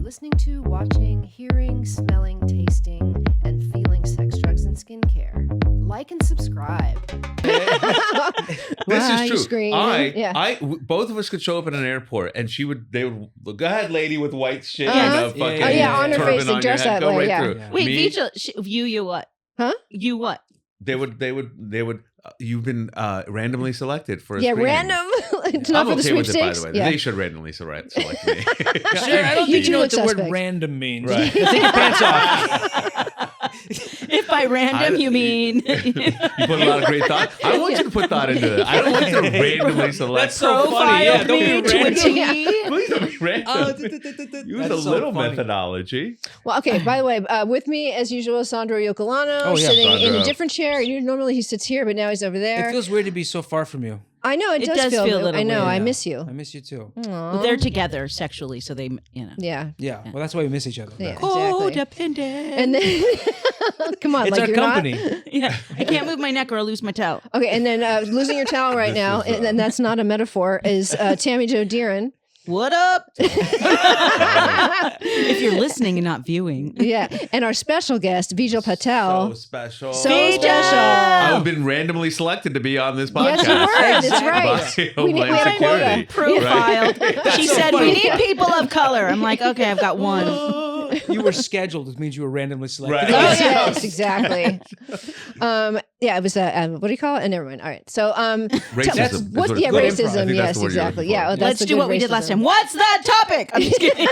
listening to, watching, hearing, smelling, tasting, and feeling sex, drugs, and skincare. Like and subscribe. This is true. Screaming. Both of us could show up at an airport, and they would go ahead, lady with white shit Uh-huh. and a fucking on her turban face, they on dress your head. that Go way, right yeah. through. Yeah. Wait, Me, Vijay, you what? Huh? You what? They would. You've been randomly selected for a Yeah, screening. random. It's not I'm for the okay with it, by sweepstakes. the way. Yeah. They should randomly select me. Sure, I don't You think two you know what look the word suspect. random means. Right. Take your pants off. If by random you mean You put a lot of great thought. I want you to put thought into it. I don't want you to randomly select. That's so funny. Yeah, don't me be to a random. T. Please don't be random. Use That's a so little funny. methodology. Well, okay, by the way, with me, as usual, Sandro Yocolano, Oh, yeah. sitting in Sandro. a different chair. Normally he sits here, but now he's over It there. feels weird to be so far from you. I know, it does feel a little I know, weird. I miss you. I miss you too. Aw. Well, they're together sexually, so they, Yeah. Yeah. Well, that's why we miss each other. Yeah, Codependent. exactly. And then, come on, It's like our you're company. not. Yeah, I can't move my neck or I'll lose my toe. Okay, and then losing your towel right now, is, and that's not a metaphor, is Tammy Jo DEAREN. What up? If you're listening and not viewing. Yeah, and our special guest, Vijal Patel. So special. So Vijay! special. I've been randomly selected to be on this podcast. Yes, you were. That's right. By We need- we Homeland had a quota. Security. Profiled. Right. She so said, funny. we need people of color. I'm like, okay, I've got one. You were scheduled, which means you were randomly selected. Right. Oh, Yes. yes, exactly. Yeah, it was what do you call it? Never mind. All right. So, Racism. That's- is what? what it's Yeah, called. racism. I think that's Yes, the word you're exactly. looking Yeah, for. oh, that's Let's a do good what we did last racism. time. What's that topic? I'm just kidding.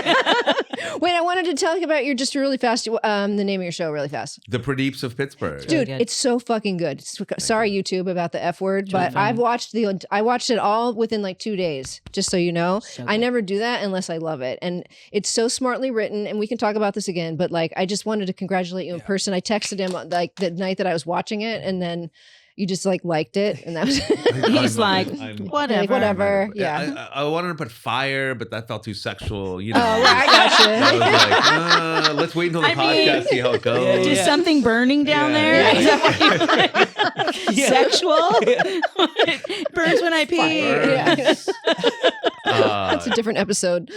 Wait, I wanted to tell you about just really fast. The name of your show, really fast. The PRADEEPS of Pittsburgh. Dude, good. it's so fucking good. Sorry, YouTube, about the F word, but I watched it all within like 2 days. Just so you know, I never do that unless I love it, and it's so smartly written. And we can talk about this again, but like, I just wanted to congratulate you in person. I texted him like the night that I was watching it, and then you just like liked it, and that was He's like, I'm- whatever. like, whatever. Yeah. I wanted to put fire, but that felt too sexual. You know. Oh, well, I gotcha. I was like, let's wait until the I mean- podcast, see how it goes. Just something burning down Yeah. there? Yeah. Is that what you're Sexual? It burns when I pee. Yeah. Uh, That's a different episode.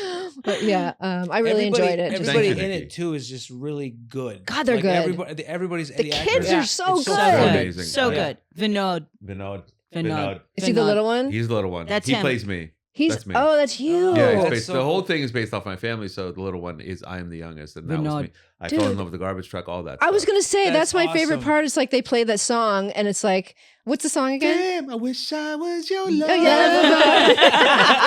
But yeah, I really enjoyed it. Just- Everybody Thank you, in Nikki. it too is just really good. God, they're good. Everybody's The kids actors. are so It's good. So good. amazing. So Yeah. good. Vinod. Vinod. Is he the little one? He's the little one. That's he him. plays me. He's that's me. that's you. Yeah, That's it's so the whole cool. thing is based off my family. So the little one is I am the youngest, and that was Vinod. me. I Dude. fell in love with the garbage truck. All that. I was stuff. gonna say that's, That's my favorite awesome. part. It's like they play that song, and it's like, what's the song again? Damn, I wish I was your love. Oh, yeah.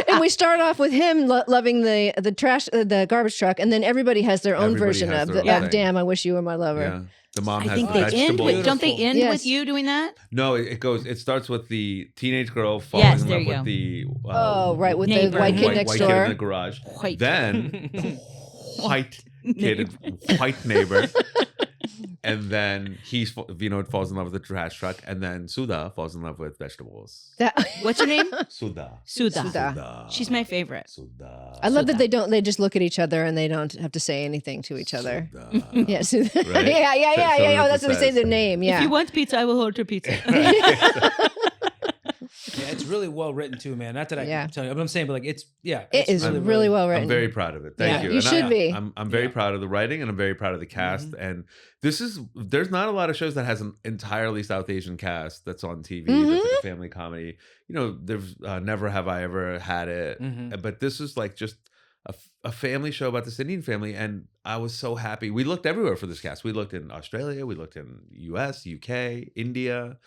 And we start off with him loving the trash, the garbage truck, and then everybody has their own Everybody version has of their the own thing. "Damn, I wish you were my lover." Yeah. The mom I has think the they end vegetable. with, don't they end Yes. with you doing that? No, it goes. It starts with the teenage girl falling Yes, in there love you with the Oh, right, with Neighbor. the white kid white, next white door. kid in the garage. White. Then white kid, white neighbor, and then Vinod falls in love with the trash truck, and then Sudha falls in love with vegetables. What's your name? Sudha. Sudha. Sudha. She's my favorite. Sudha. I love that they just look at each other and they don't have to say anything to each other. Sudha. Yeah, Sudha. Right? yeah. Oh, that's what they say says. their name. If Yeah. you want pizza, I will order pizza. Yeah, it's really well written too, man. Not that I Yeah. can tell you, but I'm saying, but like it's It is really, really well written. I'm very proud of it. Thank Yeah, you. you And should be. I'm very proud of the writing, and I'm very proud of the cast. And there's not a lot of shows that has an entirely South Asian cast that's on TV. That's like a family comedy. You know, there's Never Have I Ever Had It, Mhm. but this is like just a family show about this Indian family, and I was so happy. We looked everywhere for this cast. We looked in Australia, we looked in US, UK, India,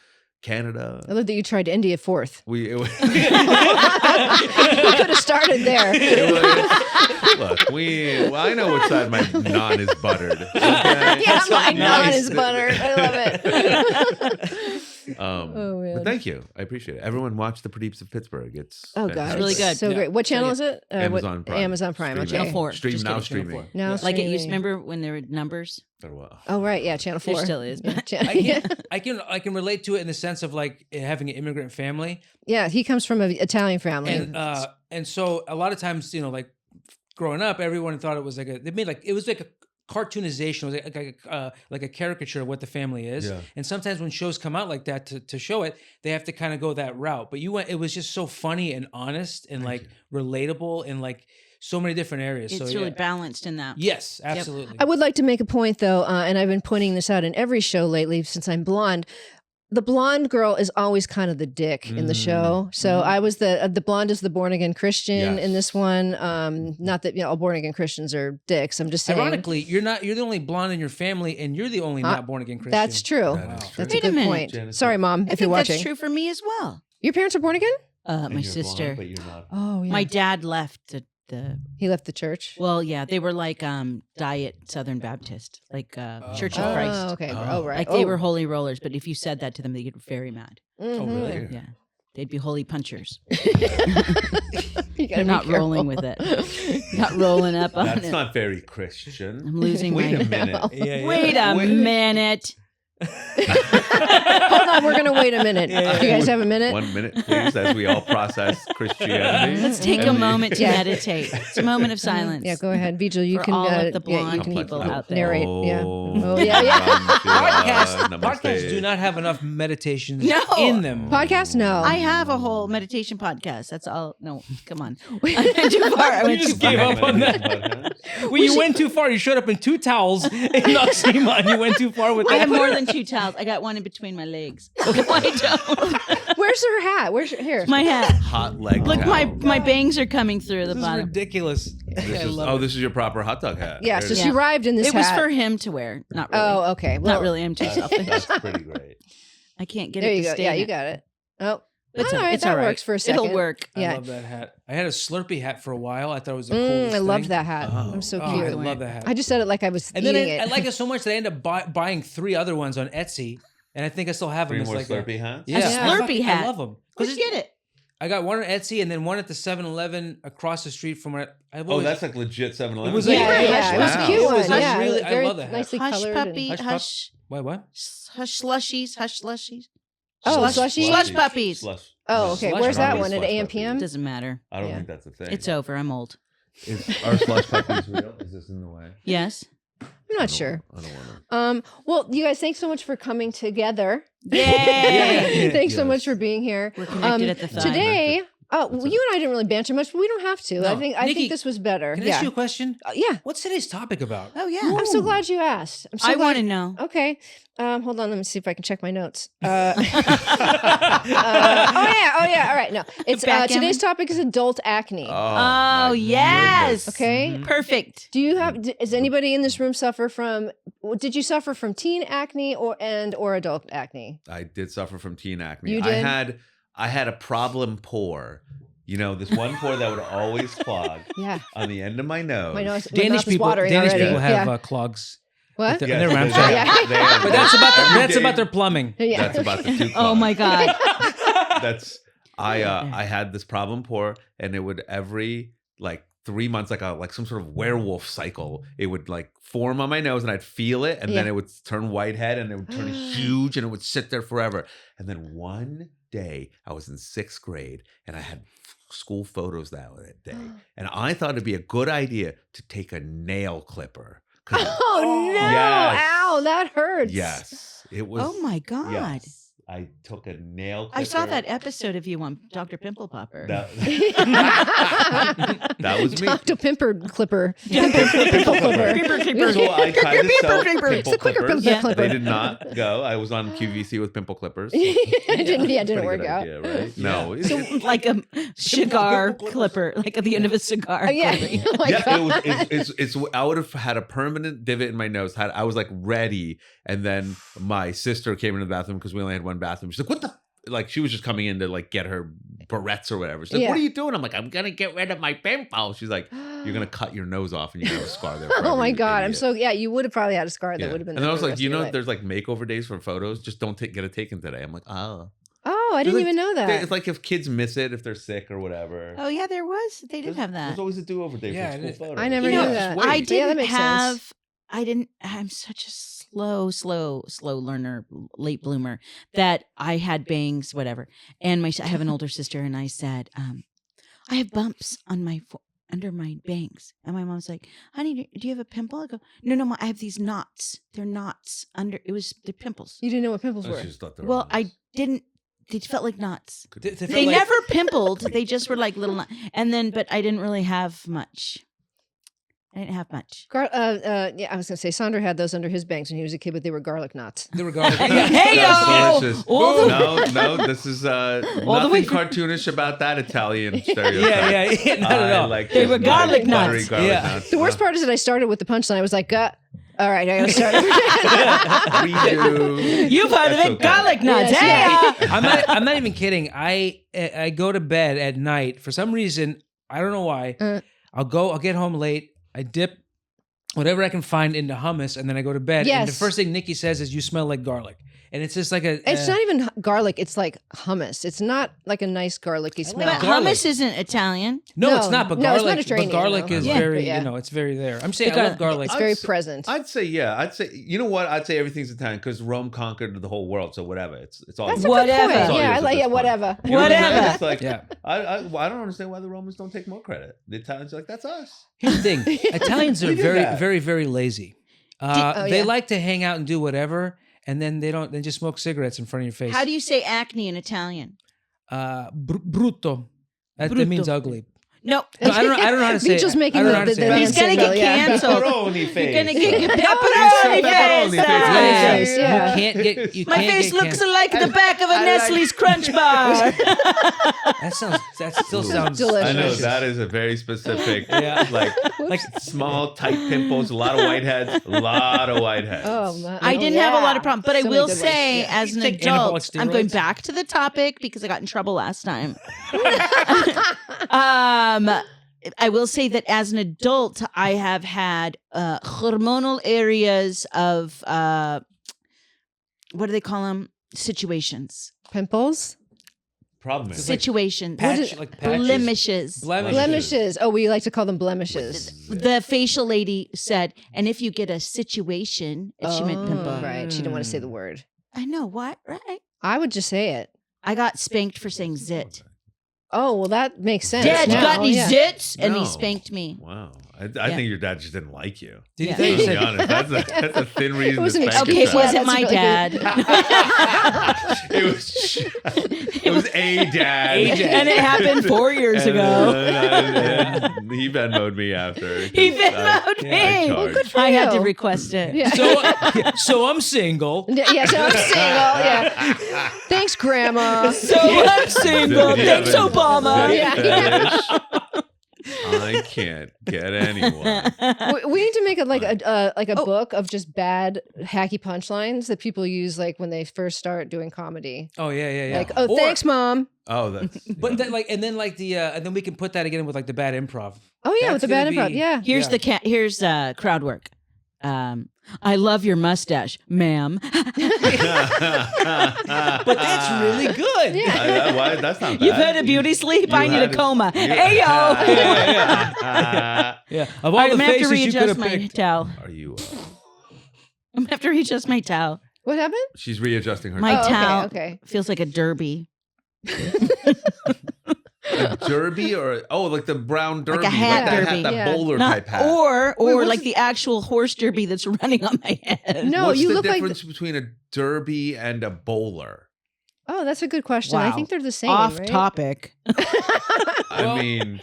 Canada. I love that you tried India fourth. We You could have started there. look, I know which side my naan is buttered. Okay? Yeah, my Nice. naan is buttered. I love it. Oh, man. But thank you. I appreciate it. Everyone watch the PRADEEPS of Pittsburgh. It's Oh god, fantastic. really good. So Yeah. great. What channel is it? Amazon Prime. Amazon Prime. Streaming. Okay. Channel 4. Stream Just now kidding, Channel streaming. 4. Now Like it used, streaming. remember when there were numbers? Oh right, yeah, Channel 4. There still is. Yeah, But I can relate to it in the sense of like having an immigrant family, yeah, he comes from an Italian family. and so a lot of times, you know, like growing up, everyone thought it was like it was like a cartoonization, like a caricature of what the family is. Yeah. And sometimes when shows come out like that to show it, they have to kind of go that route. But it was just so funny and honest and like relatable in like so many different areas. It's so, really balanced in that. Yes, absolutely. I would like to make a point though, and I've been pointing this out in every show lately since I'm blonde. The blonde girl is always kind of the dick in the show. So I was the blonde is the born again Christian in this one. Not that all born again Christians are dicks. I'm just saying. Ironically, you're the only blonde in your family, and you're the only not born again Christian. That's true. That's a good point. Genesis. Sorry, Mom, if you're watching. That's true for me as well. Your parents are born again? And My you're sister. blonde, but you're not. Oh, yeah. My dad left the. He left the church. Well, yeah, they were like Diet Southern Baptist, like Church of Christ. Oh, okay. Oh, right. Like they were holy rollers, but if you said that to them, they get very mad. Oh, really? Yeah, they'd be holy punchers. You They're not rolling with it. Not rolling up on That's it. not very Christian. I'm losing Wait my. a minute. Yeah. Wait a minute. Hold on, we're gonna wait a minute. Yeah. You guys have a minute? 1 minute, please, as we all process Christianity. Let's take a And we- moment to meditate. It's a moment of silence. Yeah, go ahead, Vijay. You For can all of the you blonde can people out there. narrate. Yeah. Oh, Oh, yeah. Podcasts do not have enough meditations No. in them. Podcast? No. I have a whole meditation podcast. That's all. No, come on. I went too far. I You went too just far. gave up on that. Well, you went too far. You showed up in 2 towels in Noxema, and you went too far with I that. have more than 2 towels. I got one in between my legs. No, I don't. Where's her hat? Where's here? My hat. Hot leg. Look, towel. my bangs are coming through the This is bottom. ridiculous. This I is, love it. this is your proper hot dog hat. Yeah, so There's- she arrived in this It was hat. for him to wear. Not really. Oh, okay. Well, Not really. I'm too selfish. That's pretty great. I can't get There it you to go. stay. Yeah, in you it. got it. Oh, It's all right. It's That all right. works for a second. It'll work. I Yeah. love that hat. I had a Slurpee hat for a while. I thought it was the coolest I loved thing. that hat. Oh. It was so Oh, cute. I love that hat. I just said it like I was And eating then I it. like it so much that I ended up buying 3 other ones on Etsy, and I think I still have them. 3 It's more like Slurpee hats? Yeah, A I Slurpee fucking- hat. I love them. Where'd you get it? I got one on Etsy and then one at the 7-Eleven across the street from where I've Oh, always. that's like legit 7-Eleven. It was yeah, like- yeah, it was Wow. a cute It one. was Yeah, really- I very love that hat. nicely Hush colored. puppy. Hush pup- Hush. Wait, what? Hush slushies. Hush slushies. Oh, Slush- slushies? Slush puppies. Slush. Oh, okay. Slush Where's that puppies. one? At Slush AM puppies. PM? Doesn't matter. I don't Yeah. think that's a thing. It's over. I'm old. Are slush puppies real? Is this in the way? Yes. I'm not sure. I don't want to. Well, you guys, thanks so much for coming together. Yay! Thanks so Yes. much for being here. We're connected at the thigh. Today, well, you and I didn't really banter much, but we don't have to. No. I think Nikki, this was better. Can I Yeah. ask you a question? Yeah. What's today's topic about? Oh yeah. I'm so glad you asked. I'm so I glad- want to know. Okay. Hold on. Let me see if I can check my notes. Oh yeah. All right. No, it's Backgammon? today's topic is adult acne. Oh, yes. Okay. Perfect. Do you have? Does anybody in this room suffer from? Did you suffer from teen acne or adult acne? I did suffer from teen acne. You did? I had a problem pore. You know, this one pore that would always clog Yeah. on the end of my nose. My nose. my Danish mouth is people. watering Danish already. people have Yeah. clogs. What? They're- Yes, they're they- ramshackle. Yeah. they are- But that's every about day- their plumbing. Yeah. That's about the 2 clogs. Oh my God. That's I had this problem pore, and it would every like 3 months, like some sort of werewolf cycle. It would like form on my nose, and I'd feel it, and then Yeah. it would turn whitehead, and it would turn huge, and it would sit there forever. And then one day, I was in 6th grade, and I had school photos that day, and I thought it'd be a good idea to take a nail clipper. 'Cause- Oh no! Yes. Ow, that hurts. yes, it was. Oh my God. Yes. I took a nail clipper. I saw that episode of you on Dr. Pimple Popper. That, that was me. Dr. Pimper Clipper. Pimple So I tried to sell It's pimple the quicker clippers. pimple clipper. They did not go. I was on QVC with pimple clippers. It didn't Pretty work good out. idea, right? No. Like a cigar clipper, like at the end of a cigar. Oh, yeah. clipping. Oh my Yeah, God. it's I would have had a permanent divot in my nose. I was like ready, and then my sister came into the bathroom because we only had one bathroom. She's like, "What the?" Like she was just coming in to like get her barrettes or whatever. She's like, Yeah. "What are you doing?" I'm like, "I'm gonna get rid of my pimple." She's like, "You're gonna cut your nose off and you're gonna have a scar there." Oh forever, my you God. I'm idiot." so, yeah, you would have probably had a scar that Yeah. would have been And then I was there like, for "Do you the know rest of there's like makeover days for photos? Just don't get it taken today." I'm like, "Oh." your life. Oh, I didn't Like, even know that. It's like if kids miss it, if they're sick or whatever. Oh yeah, there was. They did have that. There's always a do-over day Yeah, for it school is. photos. I never You knew know, that. Just I wait. Yeah, that didn't makes have. sense. I'm such a slow learner, late bloomer, that I had bangs, whatever. And I have an older sister, and I said, I have bumps on my under my bangs. And my mom's like, honey, do you have a pimple? I go, no, Mom, I have these knots. They're knots under, they're pimples. You didn't know what pimples I were. just thought they were Well, nice. I didn't, they felt like knots. They felt They like- never pimpled. They just were like little knots. And then, but I didn't really have much. I didn't have much. Yeah, I was gonna say Sandra had those under his bangs when he was a kid, but they were garlic knots. They were garlic. Hey, That's yo! delicious. All the- No, this is the way nothing from- cartoonish about that Italian stereotype. Yeah, not at all. Like They this were garlic nice buttery nuts. garlic Yeah. nuts. The worst part is that I started with the punchline. I was like, all right, I gotta start over. We do. You've heard of That's it, okay. garlic nuts. Yes, Hey! I'm not even kidding. I go to bed at night for some reason. I don't know why. I'll get home late. I dip whatever I can find into hummus, and then I go to bed. And the Yes. first thing Nikki says is, "You smell like garlic," and it's just like a. It's not even garlic. It's like hummus. It's not like a nice garlicky smell. But Garlic. hummus isn't Italian. No, it's not. But No, it's garlic, Mediterranean, but garlic though. is Yeah. very, Yeah. it's very there. I'm saying I Because love garlic. It's very I'd say- present. I'd say, you know what? I'd say everything's Italian because Rome conquered the whole world. So whatever. It's all That's yours. a good Whatever. point. It's all Yeah, yours I at like this it. point. Whatever. You know what I'm saying? Whatever. It's like, Yeah. I don't understand why the Romans don't take more credit. The Italians are like, that's us. Here's the thing: Italians are We do very, that. very, very lazy. oh, They yeah. like to hang out and do whatever, and then they just smoke cigarettes in front of your face. How do you say acne in Italian? Brutto. That means Brutto. ugly. No. No, I don't know how to say. Vijay's it. making I don't the- know how to the- say the it. He's gonna get Yeah. canceled. Pepperoni face. You're gonna get Pepperoni pepperoni face. face. Nice, yeah. You can't get. You My can't face get looks canceled. like the back of a Nestle's Crunch Bar. That still sounds delicious. I know that is a very specific, Yeah. like small, tight pimples, a lot of whiteheads, Oh, man. I didn't have a lot of problems, but I So many will good ones. say, Yeah. as an Take anabolic adult, I'm going steroids? back to the topic because I got in trouble last time. I will say that as an adult, I have had hormonal areas of what do they call them? Situations. Pimples? Problem is, Situations. patches. Blemishes. Blemishes. Oh, we like to call them blemishes. The facial lady said, and if you get a situation, she meant pimple. Right. She didn't want to say the word. I know what, right? I would just say it. I got spanked for saying zit. Oh, well, that makes sense. Dad, you now. got any Yeah. zits? And he No. spanked me. Wow. I think your dad just didn't like you. Did Yeah. you think To you be said? honest, that's a thin reason to wasn't spank Okay, your it child. wasn't That's my really dad. It was a dad. And it happened 4 years ago. And he Venmo'd me after. He Venmo'd I me. charged. Good for I had to you. request it. Yeah. So I'm single. Yeah, so I'm single. Yeah. Thanks, Grandma. So I'm single. Yeah, Thanks, but- Obama. Yeah. I can't get anyone. We need to make a Oh. book of just bad hacky punchlines that people use like when they first start doing comedy. Oh yeah. Like, oh, thanks, Mom. Oh, that's. But then, and then we can put that again with like the bad improv. Oh yeah, with That's the bad gonna improv. be- Yeah. Here's Yeah. here's crowd work. I love your mustache, ma'am. But that's really good. Yeah. Why, that's not bad. You've had a beauty sleep. I need a had coma. you- Hey yo. Yeah. Of all All right, the I'm gonna have to faces you could readjust have my picked. towel. Are you? I'm gonna have to readjust my towel. What happened? She's readjusting her. My Oh, towel okay. feels like a derby. A derby or like the brown derby, a hat that derby. that Yeah. bowler Not- type hat. or what's like the- the actual horse derby that's running on my head. No, What's you the look like. difference between a derby and a bowler? Oh, that's a good question. I Wow. think they're the same. Off right? topic. I Well- mean,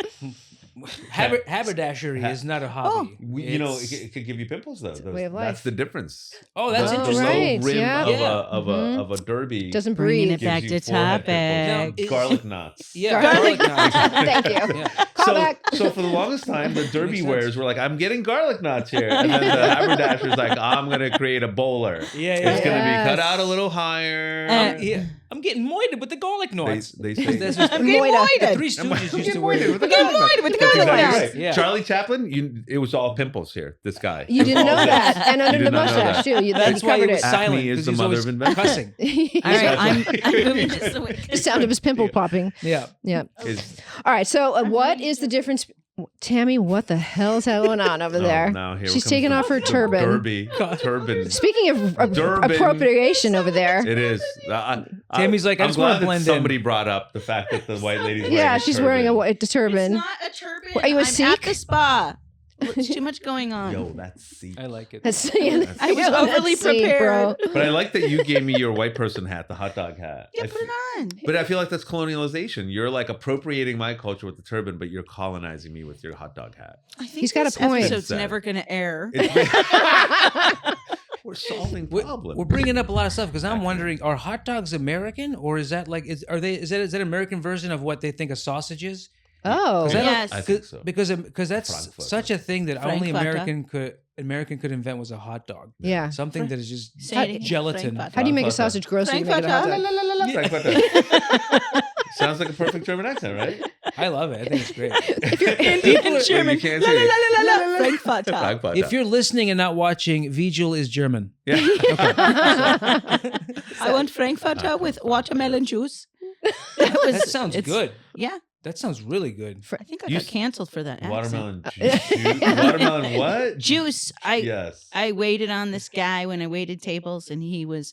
Haberdashery is not a hobby. it could give you pimples though. way of life. That's the difference. Oh, that's the interesting. right. low rim Yeah. of a derby Doesn't Bringing breathe. it back gives to you forehead pimples. topic. Now, Garlic knots. Yeah, Garlic knots. Thank you. Yeah. Call So, back. so for the longest time, the derby Makes sense. wearers were like, "I'm getting garlic knots here," and then the haberdasher's like, "I'm gonna create a bowler. Yeah, It's gonna be cut Yes. out a little higher." Yeah. I'm getting moited with the garlic knots. They say That's what I'm getting Moida. the moided. Three Stooges used Get to moided wear. with the Get garlic knots. moided with the That's garlic exactly knots. right. Yeah. Charlie Chaplin, it was all pimples here. This guy. You didn't know that. And under You the did not know mustache, that. too. You That's why he covered was it. Acne silent. is 'cause the he's mother always of invention. cussing. All right, I'm moving just the way. The sound of his pimple popping. Yeah. Yeah. Is All right. So, what is the difference? Tammy, what the hell's going on over there? Now here She's comes taking off her turban. Turban. Speaking of Durban. appropriation over there. It is. Tammy's like, I I'm just want glad to blend that somebody brought up the fact that the white lady's wearing Yeah, she's wearing a white turban. It's not a turban. Are you a I'm Sikh? at the spa. There's too much going on. Yo, that's Sikh. I like it. That's, I was overly prepared. But I like that you gave me your white person hat, the hot dog hat. Yeah, put it on. But I feel like that's colonialization. You're like appropriating my culture with the turban, but you're colonizing me with your hot dog hat. I think He's got this a point. episode's never going to air. We're solving problems. We're bringing up a lot of stuff because I'm wondering: are hot dogs American, or is that like is that an American version of what they think a sausage is? Oh, Yes. I think so. Because that's Frankfurter. such a thing that only Frankfurter. American could invent was a hot dog. yeah. Something that is just Say it again. gelatin. Frankfurter. How do you make a Frankfurter. sausage gross so you make it a hot dog? Frankfurter. Sounds like a perfect German accent, right? I love it. I think it's great. If you're Indian German, You can't say it. Frankfurter. Frankfurter. If you're listening and not watching, Vijay is German. Yeah. I want Frankfurter with watermelon juice. That sounds good. Yeah, That sounds really good. I think I You got canceled for that. Watermelon juice. Watermelon what? Juice. Yes. I waited on this guy when I waited tables, and he was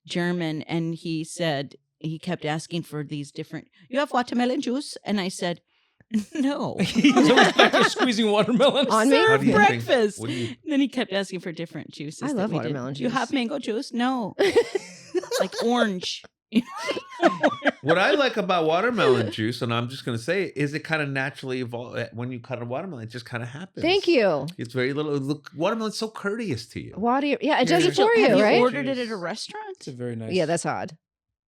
German, and he said he kept asking for these different. You have watermelon juice, and I said, no. He's always back there squeezing watermelon. On me? How Serve do you think- breakfast. what do you- Then he kept asking for different juices. I that love we did. watermelon You juice. have mango juice? No. Like orange. What I like about watermelon juice, and I'm just going to say, is it kind of naturally evolve when you cut a watermelon. It just kind of happens. Thank you. It's very little. Look, watermelon's so courteous to you. Water. Yeah, it does it So for Have you, you right? ordered it at a restaurant? It's a very nice. Yeah, that's odd.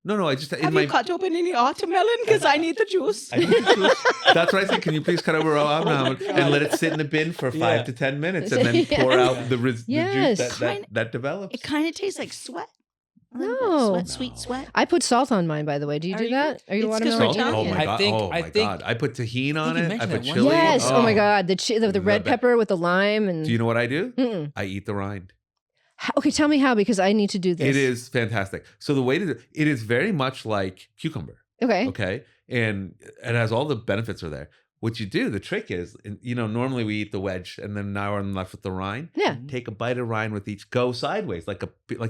No, I just in Have my. you cut open any watermelon? Because I need the juice. I need the juice. That's what I think. Can you please cut over watermelon and let it sit in the bin for 5 to 10 minutes, and then pour out the Yes. juice that develops? It kind of tastes like sweat. A little bit. No. Sweat, sweet sweat. I put salt on mine, by the way. Do you Are do you? that? Are you It's 'cause watermelon? we're Salt? Oh Italian. my god! I think- God! I put tahini on you it. I mentioned put that one chili. time. Yes. Oh my god, the red The pepper with the lime and. Do you know what I do? Mm-mm. I eat the rind. Okay, tell me how because I need to do this. It is fantastic. So the way to do it is very much like cucumber. Okay. Okay. And it has all the benefits are there. What you do, the trick is, normally we eat the wedge and then now I'm left with the rind. Yeah. Take a bite of rind with each, go sideways, like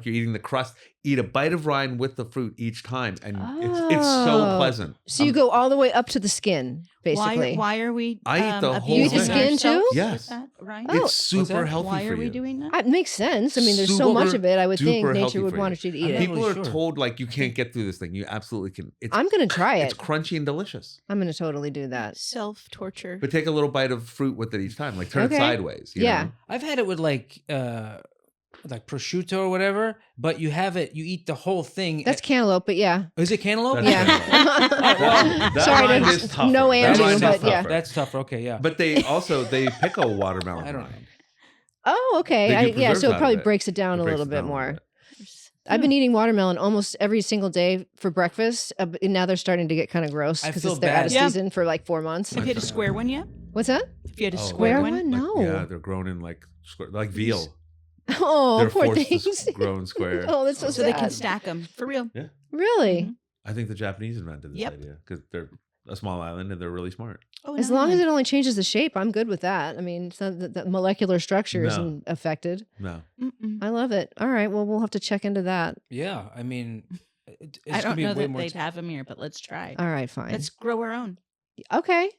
you're eating the crust. Eat a bite of rind with the fruit each time. And it's so Oh. pleasant. So you go all the way up to the skin, basically. Why are we? I eat the whole You eat the thing. skin too? ourselves Yes. with that, right? Oh. It's super that? healthy Why for are we you. doing that? It makes sense. I mean, there's so much of it. I would think Super nature healthy would for want you. you to eat I'm it. People are sure. told like you can't get through this thing. You absolutely can. I'm gonna try It's it. crunchy and delicious. I'm gonna totally do that. Self torture. But take a little bite of fruit with it each time. Like turn Okay. it sideways. You Yeah. know? I've had it with like prosciutto or whatever, but you eat the whole thing. That's cantaloupe, but yeah. Is it cantaloupe? That's Yeah. cantaloupe. That Sorry rind to is tougher. no That Andrew, rind is but yeah. tougher. That's tougher. Okay, yeah. But they pick a watermelon I don't know. rind. Oh, okay. They do Yeah, preserves so it out probably of it. breaks it down It a breaks little it bit down a more. little bit. I've been eating watermelon almost every single day for breakfast. And now they're starting to get kind of gross I because feel they're out bad. of Yeah. season for like 4 months. Have you had a square one yet? What's that? If you had a Oh, square Square one? one? No. Yeah, they're grown in like veal. Oh, They're poor forced things. to grow in square. Oh, that's so So sad. they can stack them for real. Really? I think the Japanese invented this Yep. idea because they're a small island and they're really smart. Oh, As long as it only changes the shape, I'm good with that. I mean, it's not the molecular structure No. isn't affected. No. I love it. All right. Well, we'll have to check into that. Yeah, I mean, it's I gonna don't be know way that more. they'd have them here, but let's try. All right. Fine. Let's grow our own. Okay.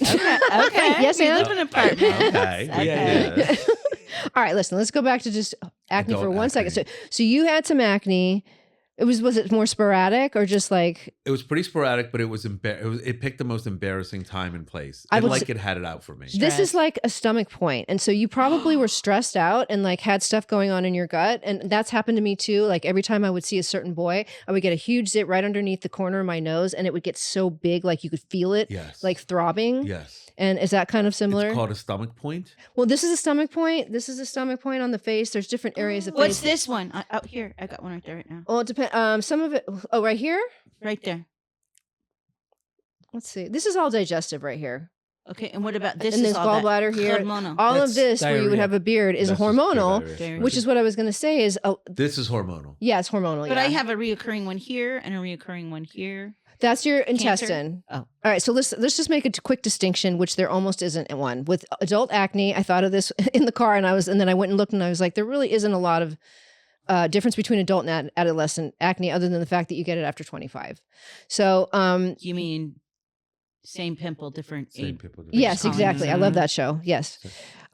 Okay. Okay. Yes, we Ann? live in an apartment. Okay. Okay. Yeah. All right. Listen, let's go back to just acne for Adult 1 second. acne. So you had some acne. Was it more sporadic or just like It was pretty sporadic, but it picked the most embarrassing time and place. I And would like s- it had it out for me. this is Stress. like a stomach point. And so you probably were stressed out and like had stuff going on in your gut. And that's happened to me too. Like every time I would see a certain boy, I would get a huge zit right underneath the corner of my nose and it would get so big, like you could feel it Yes. like throbbing. Yes. And is that kind of similar? It's called a stomach point. Well, this is a stomach point. This is a stomach point on the face. There's different areas of What's face. this one? Out here. I got one right there right now. Well, it depends. Some of it. Oh, right here. Right there. Let's see. This is all digestive right here. Okay. And what about this? And is there's all that gallbladder here. hormonal. All That's of this where you would diarrhea. have a beard is That's just hormonal, pure Diarrhea. which is what I was going to say is, This is hormonal. yeah, it's hormonal. But yeah. I have a reoccurring one here and a reoccurring one here. That's your intestine. Oh. All right. So let's just make a quick distinction, which there almost isn't one. With adult acne, I thought of this in the car, and then I went and looked, and I was like, there really isn't a lot of difference between adult and adolescent acne, other than the fact that you get it after 25. So, You mean same pimple, different age? yes, exactly. I love that show. Yes.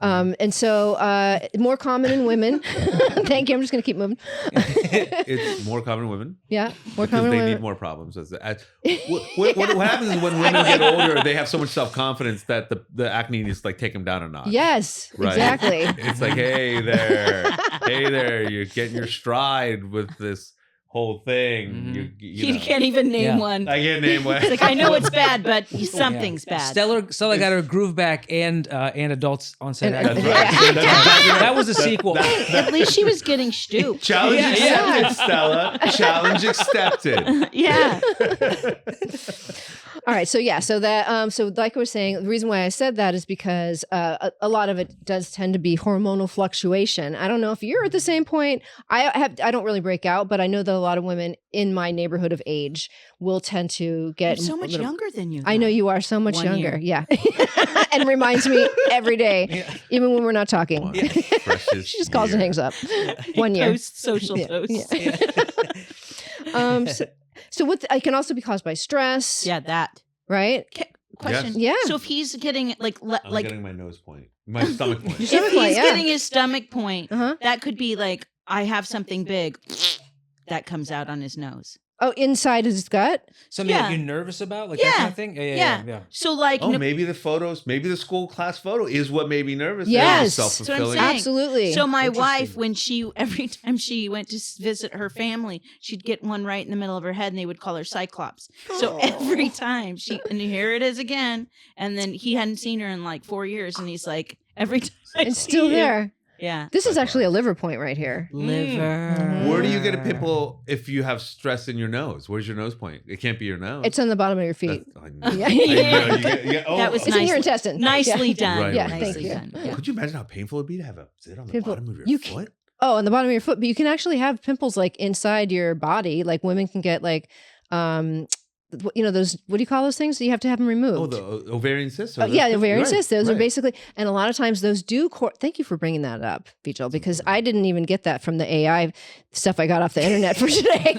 And so more common in women. Thank you. I'm just going to keep moving. It's more common in women. Yeah, more Because common in they women. need more problems. What happens is when women get older, they have so much self-confidence that the acne needs to like take them down a notch. Yes, Right. exactly. It's like, hey there, you're getting your stride with this whole thing. Mhm. You know. can't even name Yeah. one. I can't name one. It's like, I know it's bad, but something's bad. Stella got her groove back and adults onset. And- acne. That's right. That's exactly right. That was a sequel. At least she was getting stooped. Challenge Yeah, accepted, yeah. Stella. Challenge accepted. Yeah. All right. So yeah. So that. So like I was saying, the reason why I said that is because a lot of it does tend to be hormonal fluctuation. I don't know if you're at the same point. I don't really break out, but I know that a lot of women in my neighborhood of age will tend to get I'm so much little- younger than you. I know though. you are so much 1 younger. year. Yeah. And reminds me every day, Yeah. even when we're not talking. Precious She just calls and year. hangs up. 1 year. Post social Yeah, posts. Yeah. So what I can also be caused by stress. Yeah, that. Right. Question. Yeah. So if he's getting I'm getting my nose point, my stomach point. Your if stomach he's point, yeah. getting his stomach point, Uh-huh. that could be like, I have something big that comes out on his nose. Oh, inside his gut. Something Yeah. like you're nervous about, like Yeah. that kind of thing. Yeah. So like, Oh, maybe the photos, maybe the school class photo is what made me nervous. Yes. That's what I'm Self-fulfilling. saying. Absolutely. so my Interesting. wife, when every time she went to visit her family, she'd get one right in the middle of her head, and they would call her Cyclops. So every time and here it is again, and then he hadn't seen her in like 4 years, and he's like, every time I It's see still you- there. Yeah, This is actually a liver point right here. liver. Where do you get a pimple if you have stress in your nose? Where's your nose point? It can't be your nose. It's on the bottom of your feet. I know. Yeah. I know. That was It's in nice. your intestine. Nicely Yeah. done. Right, Yeah, right, Nicely thank you. done. Yeah. Could you imagine how painful it'd be to have a zit on the Pimple. bottom of your You foot? Oh, on the bottom of your foot, but you can actually have pimples like inside your body. Like women can get like, those, what do you call those things? You have to have them removed. Oh, the ovarian cysts. Oh, yeah, ovarian cysts. Those are right. basically, and a lot of times those do. Thank you for bringing that up, Vijay, because I didn't even get that from the AI stuff I got off the internet for today.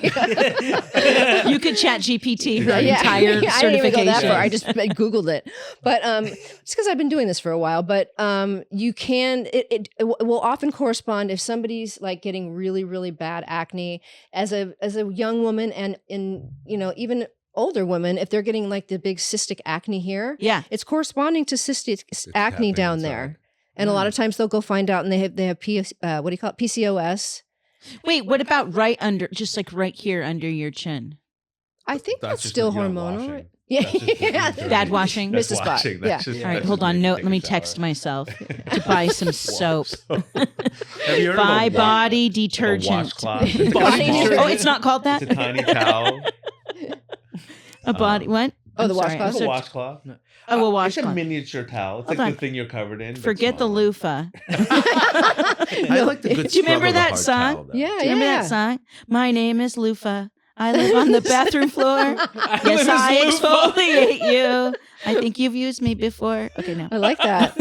You could chat GPT her Yeah. entire I didn't even certification. go that far. I just Googled it, but it's because I've been doing this for a while. But you can. It will often correspond if somebody's like getting really, really bad acne as a young woman, and even older women, if they're getting like the big cystic acne here, Yeah. it's corresponding to cystic acne happening down inside. there. And a lot of times they'll go find out, and they have what do you call it, PCOS. Wait, what about right under, just like right here under your chin? I think that's just still the young hormonal. washing. Right? Yeah, That's just yeah. dirty. Bad washing? That's Missed a spot. washing. Yeah. That's just- All right, that's hold just on. making Note, take let me a text shower. myself to buy some soap. Have you heard Buy of a body a detergent. washcloth? Body detergent. Oh, it's not called that? It's a tiny towel. A body, what? Oh, the I'm sorry, washcloth? I'm It's a so- washcloth. Oh, a It's a washcloth. miniature towel. It's Hold like on. the thing you're covered in. but Forget the smaller. loofah. I like the good Do you remember scrub of a that hard song? towel, though. Yeah, Do you remember yeah. that song? My name is Loofah. I live on the bathroom floor. Yes, live as I Loofah. exfoliate you. I think you've used me before. Okay, no. I like that.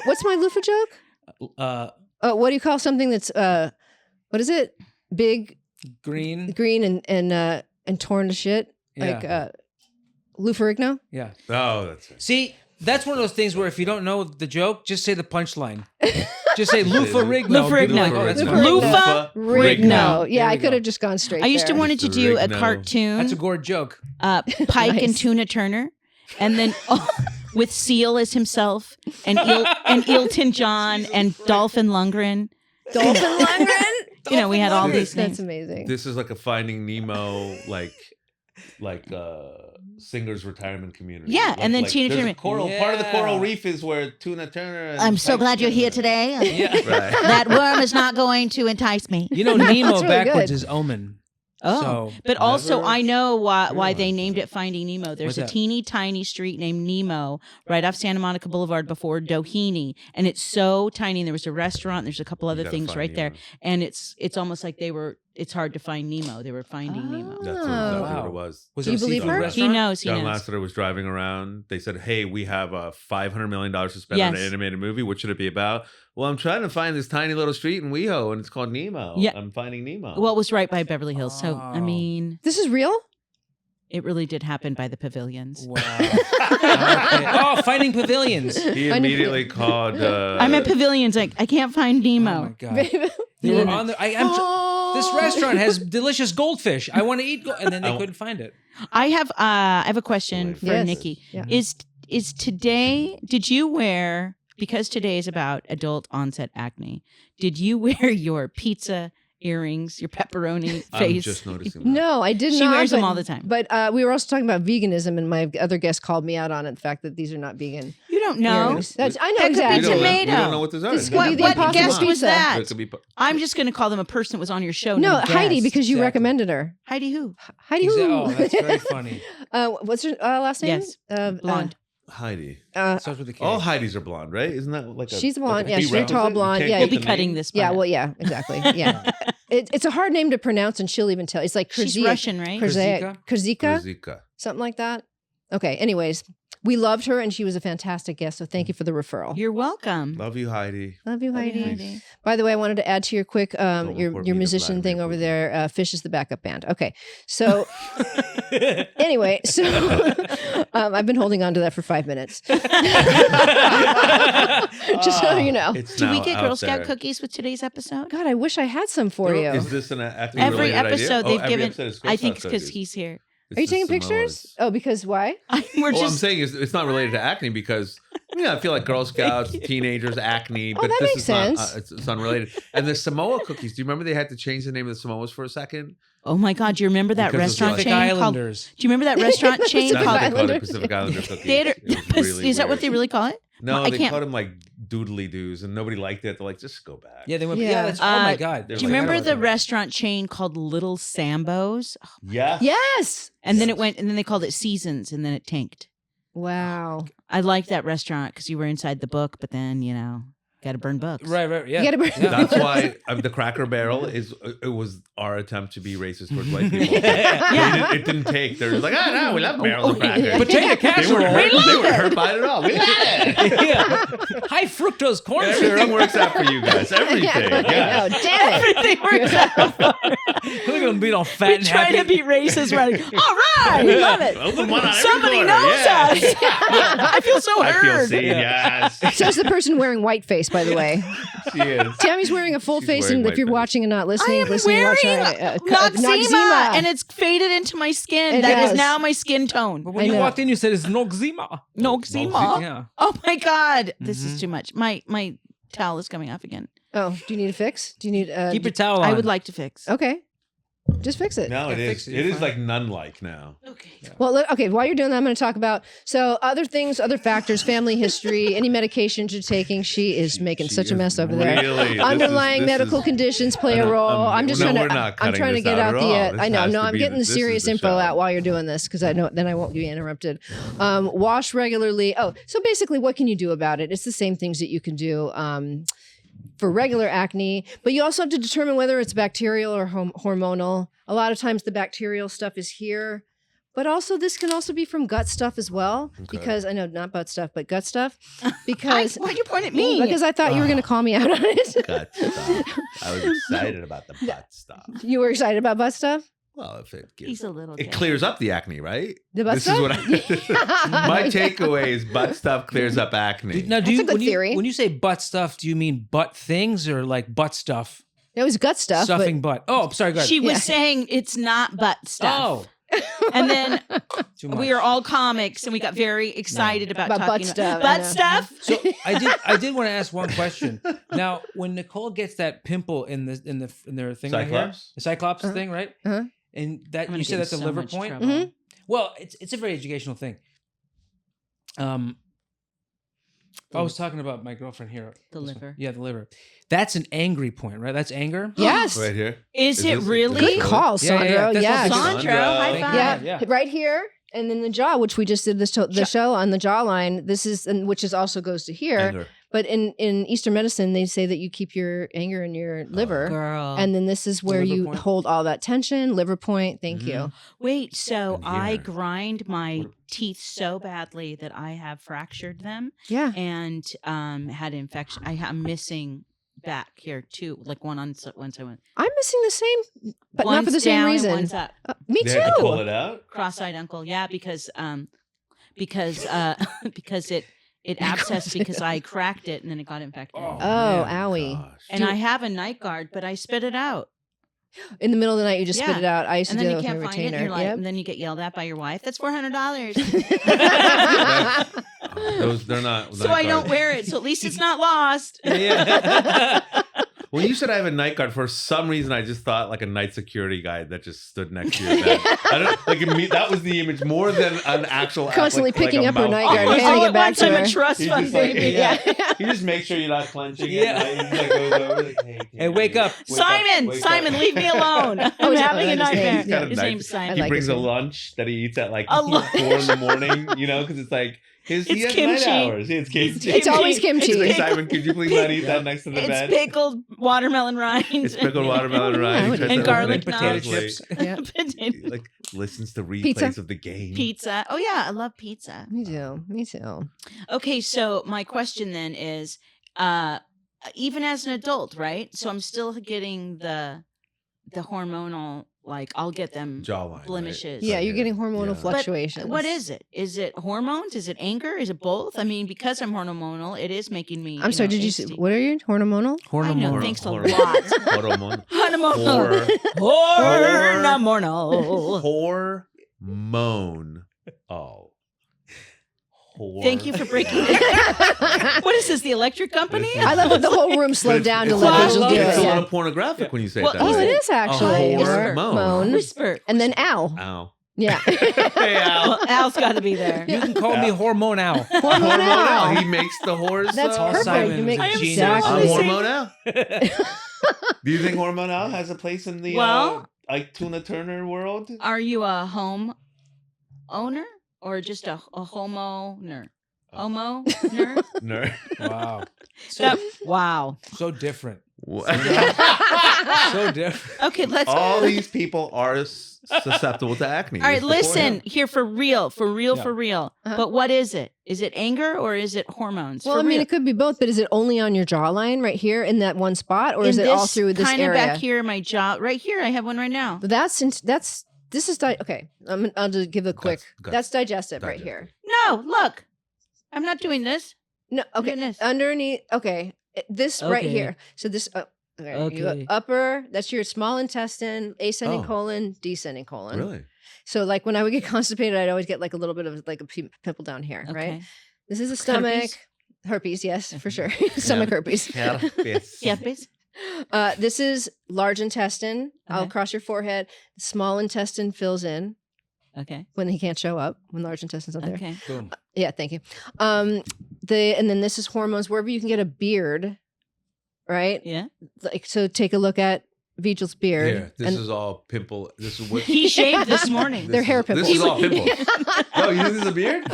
What's my loofah joke? What do you call something that's what is it? Big, green. green, and torn to shit, like Luferigno. Yeah. Oh, that's it. See, that's one of those things where if you don't know the joke, just say the punchline. Just say loofah rigno. Loofah People are like, rigno. oh, that's Loofah fine. Loofah Rigno. Yeah, There I we could go. have just gone straight. I used to there. wanted to do a Rigno. cartoon. That's a gourd joke. Pike Nice. and Tuna Turner, and then with Seal as himself, and Elton John and Dolphin Lundgren. Dolphin Lundgren. You know, we had all these That's names. amazing. This is like a Finding Nemo, like singers retirement community. Yeah, and then Tina there's a Turner. Coral part of the coral Yeah. reef is where Tuna Turner. And I'm so Pike glad you're here Turner- today. Yeah. Right. That worm is not going to entice me. You know, Nemo That's really backwards good. is omen. Oh, So, but also never I know why they realized named that. it Finding Nemo. There's What's a that? teeny tiny street named Nemo right off Santa Monica Boulevard before Doheny, and it's so tiny. And there was a restaurant. There's a couple other gotta things find right there, Nemo. and it's almost like they were it's hard to find Nemo. They were finding Nemo. That's exactly what it was. Was Do it you a believe seafood her? restaurant? He knows. He John knows. Lasseter was driving around. They said, "Hey, we have $500 million to spend on an Yes. animated movie. What should it be about?" Well, I'm trying to find this tiny little street in WeHo, and it's called Nemo. Yeah. I'm finding Nemo. Well, it was right by Beverly Hills. So, I Oh. mean, This is real? it really did happen by the pavilions. Wow. Okay. Oh, finding pavilions. he immediately called. I'm at pavilions. Like, I can't find Nemo. Oh my god. They were on the. This restaurant has delicious goldfish. I want to eat, and then they couldn't find it. I have a question for Yes. Nikki. Yeah. Is today? Did you wear, because today is about adult onset acne? Did you wear your pizza earrings, your pepperoni I'm face? just noticing. That. No, I did not. She wears them but- all the time. But we were also talking about veganism, and my other guest called me out on it, the fact that these are not vegan. You don't know. earrings. I know That could be exactly. We don't, tomato. we don't know what those are. This could What, be the what Impossible guest was Pizza. that? It could be. I'm just going to call them a person that was on your show. No, not a Heidi, guest. because you Exactly. recommended her. Heidi who? Heidi who? Oh, that's very funny. What's her last name? Yes, blonde. Heidi. Starts with a K. All Heidis are blonde, right? Isn't that like a? She's blonde. Like Yeah, she's very prerequisite? tall, You blonde. can't Yeah, get We'll be the cutting name? this. Yeah, part well, out. yeah, exactly. Yeah. It's a hard name to pronounce, and she'll even tell. It's like She's Krzia- Russian, right? Krzia- Krzika? Krzika. Something like that. Okay, anyways, we loved her, and she was a fantastic guest, so thank you for the referral. You're welcome. Love you, Heidi. Love you, Love you, Heidi. Heidi. By the way, I wanted to add to your quick, report me your to musician Vladimir thing over Putin. there. Fish is the backup band. Okay, so anyway, so I've been holding on to that for 5 minutes. Just so you know. It's Do we now get out Girl Scout there. cookies with today's episode? God, I wish I had some for you. Is this an acne Every related episode idea? they've every given. episode is Girl I think Scout because cookies. he's here. Are you It's taking the pictures? Samoas. Oh, because why? We're Well, I'm just. saying is it's not related to acne because I feel like Girl Scouts, teenagers, acne, but that this makes is not. sense. It's unrelated. And the Samoa cookies. Do you remember they had to change the name of the Samoas for a second? Oh my God! Do you remember that Because it's restaurant like- Pacific chain called? Islanders. Do you remember that restaurant The chain Pacific That's what they called? called it, Islanders. Pacific Islander cookies. Theater- It was really Is that what weird. they really call it? No, I they can't- called them like doodly doos, and nobody liked it. They're like, just go back. Yeah, they went. Yeah. Yeah, that's. Oh my Uh, god. They're Do you like, remember I don't the know. restaurant chain called Little Sambo's? Yeah. Yes. And then it went, and then they called it Seasons, and then it tanked. Wow. I liked that restaurant because you were inside the book, but then got to burn books. Right. Yeah. You gotta bring- Yeah. That's why the Cracker Barrel it was our attempt to be racist towards white people. Yeah. It didn't take. They're just like, no, we love barrels of crackers. Potato They casserole. weren't hurt, they weren't hurt by it at all. We love it. Yeah. High fructose corn syrup. Everything works out for you guys. Everything. Yeah. Yeah. Oh, damn it. Everything works out. Look at them being all fat We and try happy. to be racist, right? All right, we love it. Open one on every Somebody corner, knows yeah. us. I feel so I feel heard. seen, yes. Says the person wearing white face, by the way. She is. Tammy's wearing a full She's face, wearing and if white you're face. watching and not I listening, am listening, wearing Noxzema, and it's faded into my skin. It That is has. now my skin tone. But when I you know. walked in, you said it's Noxzema. Noxzema. Yeah. Oh my God, this is too much. My towel is coming off again. Oh, do you need a fix? Do you need? Keep your towel on. I would like to fix. Okay, just fix it. No, it Yeah, is. fix it, It you're is fine. like nun-like now. Okay. Well, look, okay. While you're doing that, I'm going to talk about other things, other factors, family history, any medications you're taking. She is making She such a is mess over there. really- Underlying this medical is- conditions play a No, role. I'm just no, trying we're to. not I'm cutting trying to this get out at the. all. This I know. has No, to I'm be getting the this is serious the info show. out while you're doing this because I know then I won't be interrupted. Wash regularly. Oh, so basically, what can you do about it? It's the same things that you can do. For regular acne, but you also have to determine whether it's bacterial or hormonal. A lot of times the bacterial stuff is here, but also this can also be from gut stuff as well. Okay. Because I know not butt stuff, but gut stuff. Because Why'd you point at me? because I thought you were going to call me out on it. Gut stuff. I was excited about the butt stuff. You were excited about butt stuff? Well, if it gives, He's a little. it gay. clears up the acne, right? The butt This stuff? is what my takeaway is: butt stuff clears up acne. Now, That's a good when theory. when you say butt stuff, do you mean butt things or like butt stuff? It was gut stuff. but- Stuffing butt. Oh, sorry, go ahead. She was Yeah. saying it's not butt stuff. Oh, And then too much. we are all comics, and we got very excited about About butt talking stuff, I Butt know. stuff. So I did want to ask one question. Now, when Nicole gets that pimple in their thing right here, Cyclops? the Cyclops Uh-huh. thing, right? Uh-huh. And that I'm you gonna said get that's a in so liver much point. trouble. Mhm. Well, it's a very educational thing. I was talking about my girlfriend here. The This one. liver. Yeah, the liver. That's an angry point, right? That's anger. Yes. Right here. Is Is it this- really? Good call, Yeah, yeah, Sandro. yeah. That's Yes. what Sandro, Sandro. high Thank five. you. Yeah. Yeah. Right here and then the jaw, which we just did the show on the jawline. This is, and which is also goes to here. Anger. But in Eastern medicine, they say that you keep your anger in your liver. Girl. And then this is where liver you point. hold all that tension, liver point. Thank you. Wait, so And I here. grind my teeth so badly that I have fractured them Yeah. and had infection. I'm missing back here too, like one on one side. I'm missing the same, but not One's for the same down and reason. One's up. Me They had to pull too. it out. Cross-eyed uncle, yeah, because it abscessed because I cracked it and then it got infected. Oh, man, owie. gosh. And I have a night guard, but I spit it out. In the middle of the night, you just spit Yeah. it out. I used to And do then that you with my can't find it. And, retainer. you're like, Yep. and then you get yelled at by your wife. That's $400. Those they're not. So I don't wear it. So at least it's not lost. Yeah. When you said I have a night guard, for some reason I just thought like a night security guy that just stood next to your bed. I don't like that was the image more than an actual Constantly like, picking like a up her mouth- night guard, Oh, handing all it at back once to I'm her. a trust He fund just like, baby. Yeah. He just makes sure you're not clenching. Yeah. At night. He just like goes over like, hey, Wake up. Simon, leave me alone. I'm Oh, having a his name. nightmare. He's got a His nice- name's Simon. I He like brings his a name. lunch that he eats at like A lunch. 4 in the morning, you know, because it's like he has kimchi. night hours. It's kimchi. It's always kimchi. He's like, It's Simon, could you please not eat that next to the It's bed? pickled watermelon rinds. It's pickled watermelon rind. I would He tries eat to that. garlic open it potato knots. closely. chips. Yeah. He, like listens to replays Pizza. of the game. Pizza. Oh yeah, I love pizza. Me too. Me too. Okay, so my question then is, even as an adult, right? So I'm still getting the hormonal, like I'll get them Jawline. blemishes. Yeah, you're getting hormonal Yeah. fluctuations. What is it? Is it hormones? Is it anger? Is it both? I mean, because I'm hormonal, it is making me. I'm sorry. Did you say what are you? Hormonal? I know. Hormonal. Thanks a Hormonal. lot. Hormonal. Hormonal. Hormonal. Hormone. Oh. Thank you for breaking it. What is this? The electric company? I love that the whole room slowed down to I let Vijay love do it. It's it. a Yeah. little pornographic when you say Well, it that Oh, way. it is actually. Hormone. Whisper. And then ow. Ow. Yeah. Hey, Al. Well, Al's got to be there. You can call me Hormonal. Hormonal. Hormonal. He makes the horse. That's Paul perfect. Simon You is make a genius. exactly. I'm Hormonal. Do you think Hormonal has a place in the Well- like Tuna Turner world? Are you a home owner or just a homo-ner? Homo-ner? Nerd. Wow. Wow. So different. What? So different. Okay, let's. All these people are susceptible to acne. All right, Just before listen him. here for real. Uh-huh. But what is it? Is it anger or is it hormones? Well, For I mean, real. it could be both, but is it only on your jawline right here in that one spot, or In is it all this through this kind of area? back here, my jaw, right here. I have one right now. This is okay. I'll just give a quick. Gut. That's digestive right here. No, look, I'm not doing this. No, okay. Goodness. Underneath. Okay, this right Okay. here. So this. Okay. You Okay. upper. That's your small intestine, ascending Oh. colon, descending colon. Really? So like when I would get constipated, I'd always get like a little bit of like a pimple down here, right? Okay. This is the stomach. Herpes? Herpes, yes, for sure. Stomach herpes. Herpes. Yeah, please. This is large intestine all Okay. across your forehead. Small intestine fills in Okay. when he can't show up, when large intestine's not there. Okay. Boom. Yeah, thank you. And then this is hormones, wherever you can get a beard, right? Yeah. Like, so take a look at Vijal's beard. Here, this and is all pimple. This is what. He shaved this morning. They're hair This pimples. is all pimples. Oh, you think this is a beard?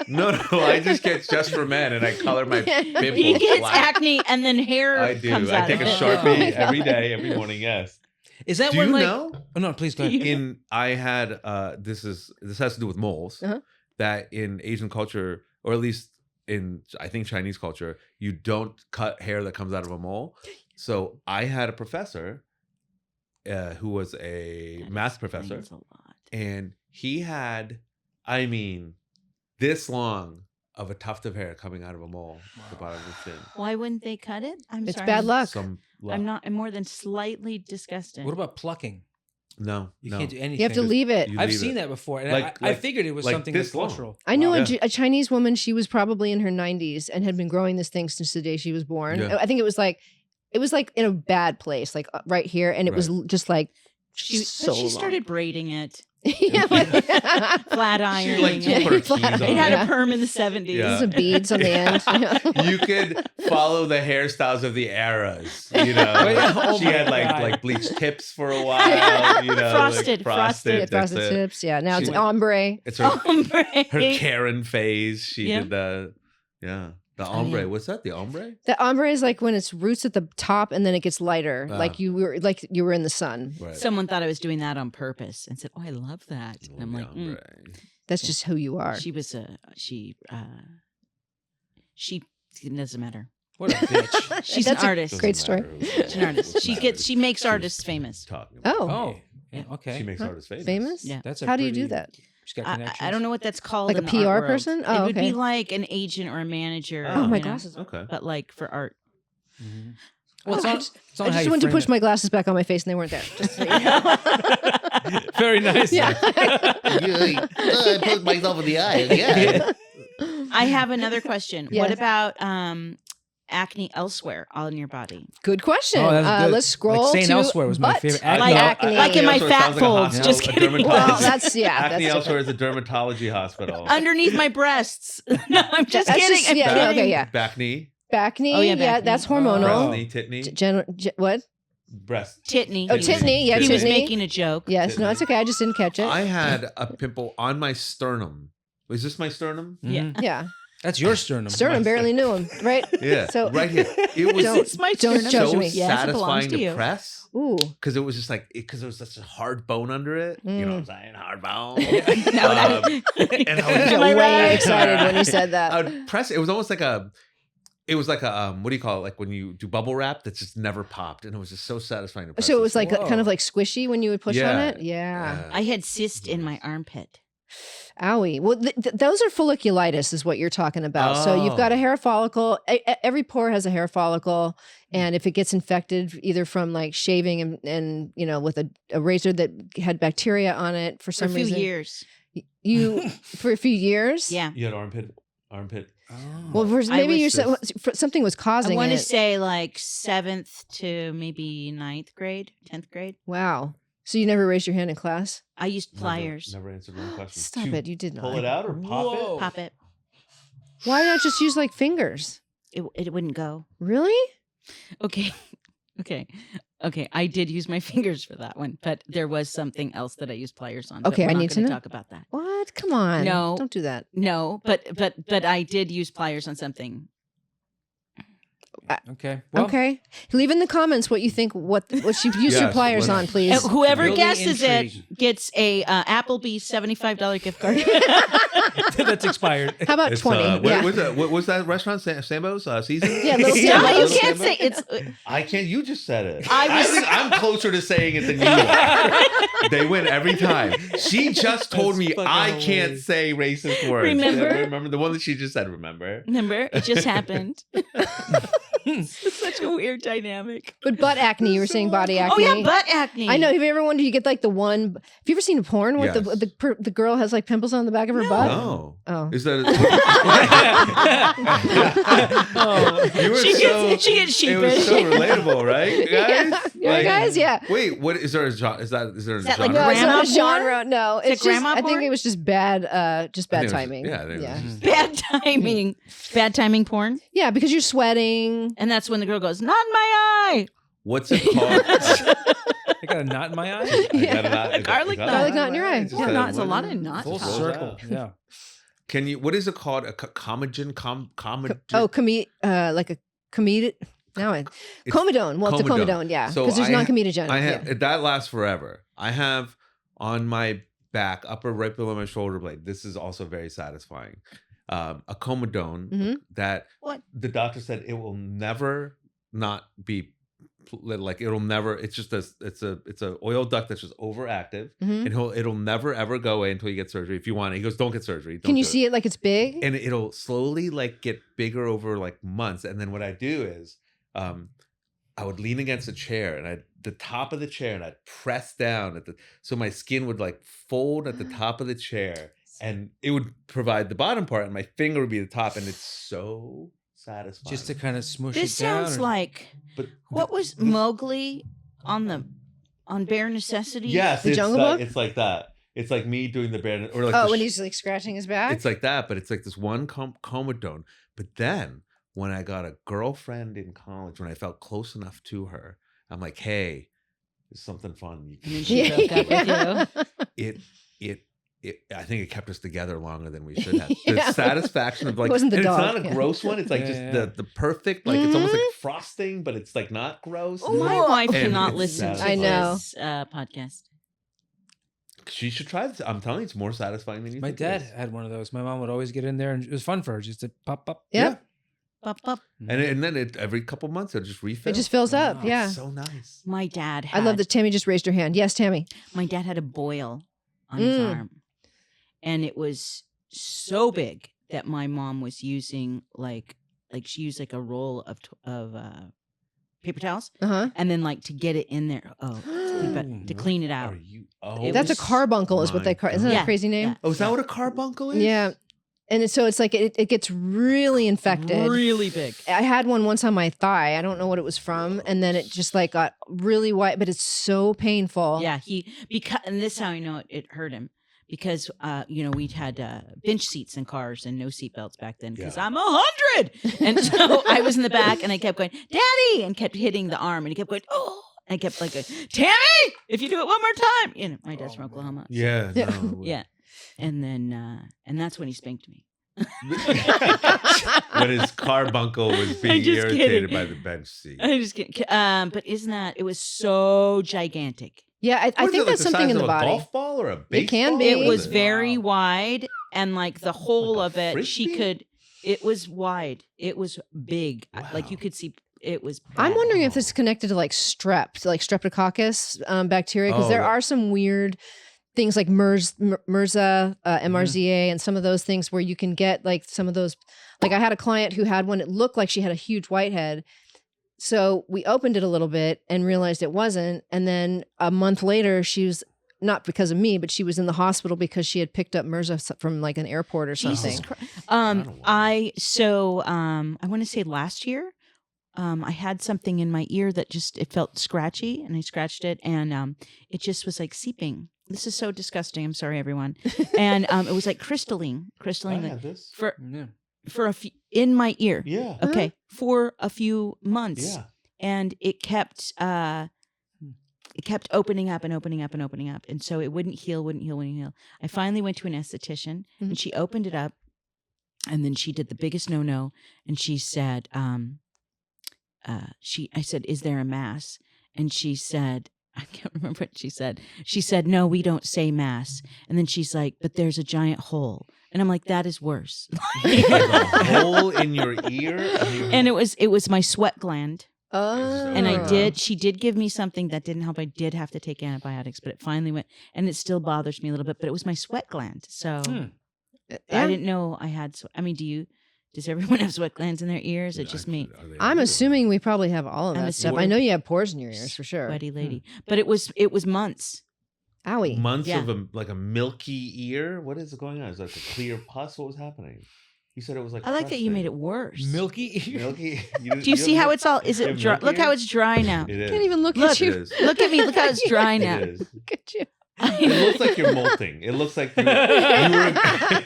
No, I just get just for men, and I color my pimples He gets black. acne and then hair I do. comes I out take a of it. Oh my Sharpie God. every day, every morning. Yes. Is that Do when you like? know? Oh no, please go ahead. I had this has to do with moles. Uh-huh. That in Asian culture, or at least in I think Chinese culture, you don't cut hair that comes out of a mole. So I had a professor who was a math professor, Explains a lot. and he had, I mean, this long of a tuft of hair coming out of a mole at the bottom of his chin. Why wouldn't they cut it? I'm It's sorry. bad luck. Some I'm more than slightly disgusted. What about plucking? No, You no. can't do anything. You have to leave it. You I've leave seen it. that before, and Like- I like- figured it was like something this that's long. cultural. I knew Wow. a Chinese woman. She was probably in her 90s and had been growing this thing since the day she was born. Yeah. I think it was like in a bad place, like right here, and it was just like she so she long. started braiding it, Yeah, like- flat She ironing like Yeah, it. put her flat keys iron. It had Yeah. a perm in the 70s. Yeah. Some beads on the end. You could follow the hairstyles of the eras. You know, Oh she my had God. like bleached tips for a while. You know, Frosted, like frosted. Yeah, That's frosted it. tips. Yeah, now it's She- ombre. It's her Ombre. her Karen phase. She Yeah. did the yeah. The ombre. What's that? The ombre? The ombre is like when it's roots at the top and then it gets lighter, like you were in the sun. Right. Someone thought I was doing that on purpose and said, "Oh, I love that." And I'm like, That's just who you are. She it doesn't matter. What a bitch. She's an artist. Great story. She's an artist. She makes artists famous. Oh, yeah, okay. She makes artists famous. Famous? Yeah. That's How do you do that? She's got I connections. don't know what that's called. Like a in the PR art world. person? Oh, it would okay. be like an agent or a manager. Oh, my you know, glasses. Okay. But like for art. Mhm. Oh, Well, I it's just on how you wanted to frame push it. my glasses back on my face and they weren't there. Just so you know. Very nice. Yeah. I poked myself in the eye again. I have another question. Yes. What about acne elsewhere on your body? Good question. Oh, that's good. Let's scroll Like St. to Elsewhere was my butt. favorite. Like acne. Like in my elsewhere fat sounds like a folds. hospital, Just a kidding. dermatologist. Well, that's Acne that's elsewhere is a dermatology hospital. Underneath my breasts. No, I'm just That's kidding. just- I'm yeah, kidding. okay, yeah. Back knee, back knee. Oh, yeah, yeah, back knee. that's breast hormonal. knee, tit knee, What? breast. Titney. Oh, Titney. titney. Yeah, He was titney. making a joke. Yes, no, it's okay. I just didn't catch it. I had a pimple on my sternum. Was this my sternum? Yeah. Mhm. Yeah, That's your sternum. sternum barely knew him, right? Yeah. So- right here. It was Don't- It's my don't turn. judge so me. Yes, it belongs satisfying to to you. press. Ooh, Because it was just like, because there was such a hard bone under it. You know what I'm saying? Hard bone. No, and I would, I got I way right? excited when he said that. I would press it. It was almost like a, what do you call it? Like when you do bubble wrap that just never popped. And it was just so satisfying to press. So it was like Whoa. kind of like squishy when you would push on Yeah. it. Yeah. I had cyst in my armpit. Owie. Well, those are folliculitis, is what you're talking about. So you've got a hair follicle. Every pore has a hair follicle, and if it gets infected, either from like shaving and with a razor that had bacteria on it for For some a few reason, years. you for a few years. Yeah. You had armpit. Oh. Well, maybe was something was I causing want it. to say like 7th to maybe 9th grade, 10th grade. Wow. So you never raised your hand in class? I used pliers. Never answered one question. Stop Did you it! You did not. Pull it out or pop Whoa. it? Pop it. Why not just use like fingers? It wouldn't go. Really? Okay. Okay. I did use my fingers for that one, but there was something else that I used pliers on. but Okay, we're I not need to gonna know. talk about that. What? Come on! No. Don't do that. No, but I did use pliers on something. Okay. Well, Okay. Leave in the comments what you think. What you used your Yes, pliers what- on, please. Whoever Building guesses intrigue. it gets a Applebee's $75 gift card. that's expired. How about It's, 20? what was that? What was that restaurant? Sambo's season? Yeah, Little Yeah, Sambo's. you Little can't Sambo's? say it's. I can't. You just said it. I was- think I'm closer to saying it than you are. They win every time. She just told me fucking I can't hilarious. say racist words. Remember? Remember the one that she just said. Remember? Remember, it just happened. It's such a weird dynamic. But butt acne, you were saying body acne. Oh yeah, butt acne. I know. Have you ever wondered? You get like the one. Have you ever seen a porn where Yes. the girl has like pimples on the back of her butt? No. Oh. Is that? Oh. You were She so. gets It was sheepish. so relatable, right, guys? Yeah, guys, yeah. Wait, what is there? Is there a genre? that like No, it's grandma not a porn? genre. No, Is it it's just. grandma I think porn? it was just bad. Just I bad think it was- timing. yeah, I think it was yeah. just- Bad timing. Bad timing porn. Yeah, because you're sweating. And that's when the girl goes, "Not in my eye." What's it called? I got a knot in my eye. I got a knot. A garlic knot. Garlic knot in your eye. Just Yeah, that knots, a lot one- of knots. Full rolls circle. out. Yeah. Can you? What is it called? A comedogen? Like a comedic. Now It's comedone. Well, it's a comedone. comedone. Yeah, So because there's I ha- non-comedogenic. I have yeah. that lasts forever. I have on my back, upper right below my shoulder blade. This is also very satisfying. A comedone Mhm. that What? the doctor said it will never not be like it'll never. It's just it's a oil duct that's just overactive, Mhm. and it'll never ever go away until you get surgery. If you want it, he goes, don't get surgery. Don't Can you do it." see it like it's big? And it'll slowly like get bigger over like months. And then what I do is I would lean against a chair and the top of the chair and I'd press down so my skin would like fold at the top of the chair and it would provide the bottom part and my finger would be the top and it's so satisfying. Just to kind of smush This it down. sounds or- like but what was Mowgli on Bare Necessities? yes, The it's Jungle like, Book? it's like that. It's like me doing the bear or like Oh, the when he's like scratching his back. it's like that, but it's like this one comedone. But then when I got a girlfriend in college, when I felt close enough to her, I'm like, hey, there's something fun. And then she broke up with you. It I think it kept us together longer than we should have. Yeah. The satisfaction of like, It wasn't the and dog, it's not a yeah. gross one. It's like just the perfect, like it's almost like frosting, but it's like not gross. My wife And cannot it's listen to I know. this podcast. She should try this. I'm telling you, it's more satisfying than you My think. dad It is. had one of those. My mom would always get in there, and it was fun for her just to pop up. Yeah. Pop, pop. And then every couple months it'll just refill. It just fills up. Wow. Yeah. So nice. My dad I love that Tammy just raised her hand. Yes, Tammy. My dad had a boil on his arm, and it was so big that my mom was using like she used like a roll of paper towels, and then like to get it in there. To clean it out. Are you? It That's was- a carbuncle, is what they call. Isn't that Yeah. a crazy name? Yeah. Oh, is that what a carbuncle is? Yeah. And so it's like it gets really infected. Really big. I had one once on my thigh. I don't know what it was from, and then it just like got really white. But it's so painful. Yeah, and this is how I know it hurt him. Because we'd had bench seats in cars and no seatbelts back then because Yeah. I'm 100, and so I was in the back and I kept going, "Daddy," and kept hitting the arm, and he kept going, "Oh," and I kept like, "Tammy, if you do it one more time," my dad's from Oklahoma. so- Yeah. Yeah. No. yeah, and then and that's when he spanked me. When his carbuncle was being just irritated kidding. by the bench seat. I just kidding. But isn't that it was so gigantic? Yeah, I What is think it, like that's the something size in of the a body. golf ball or a baseball? It can be. It What was is very wide, and like the whole Like a of it, she frisbee? could. It was wide. It was big. Like you Wow. could see. It was. I'm bad. wondering if this is connected to like like streptococcus bacteria, because Oh, there that- are some weird things like MRSA, MRZA, and some of those things where you can get like some of those. Like I had a client who had one. It looked like she had a huge whitehead. So we opened it a little bit and realized it wasn't. And then a month later, she was not because of me, but she was in the hospital because she had picked up MRSA from like an airport or something. Jesus Christ. don't want I want to say last year, I had something in my ear that just it felt scratchy, and I scratched it, and it just was like seeping. This is so disgusting. I'm sorry, everyone. And it was like crystalline. I Like, have this. for a few in my ear. Yeah. Okay, for a few months. Yeah. And it kept opening up and opening up and opening up, and so it wouldn't heal. I finally went to an esthetician, and she opened it up, and then she did the biggest no, and she said, I said, "Is there a mass?" And she said, I can't remember what she said. She said, "No, we don't say mass." And then she's like, "But there's a giant hole." And I'm like, "That is worse." Like a hole in your ear. And it was my sweat gland. Oh. And she did give me something that didn't help. I did have to take antibiotics, but it finally went, and it still bothers me a little bit, but it was my sweat gland. So I didn't know I had, does everyone have sweat glands in their ears? It's just me. I'm assuming we probably have all of I'm that stuff. assuming- I know you have pores in your ears for sure. Sweaty lady. But it was months. Owie. Months Yeah. of a milky ear. What is going on? Is that a clear pus? What was happening? You said it was like. I like that you made it crusting. worse. Milky. Milky. Do you see how it's all, is you it have dry? milky Look how ear? it's dry now. It is. I can't even look Look, at you. It is. Look at me. Look how it's dry now. It is. Look at you. It looks like you're molting. It looks like Yeah.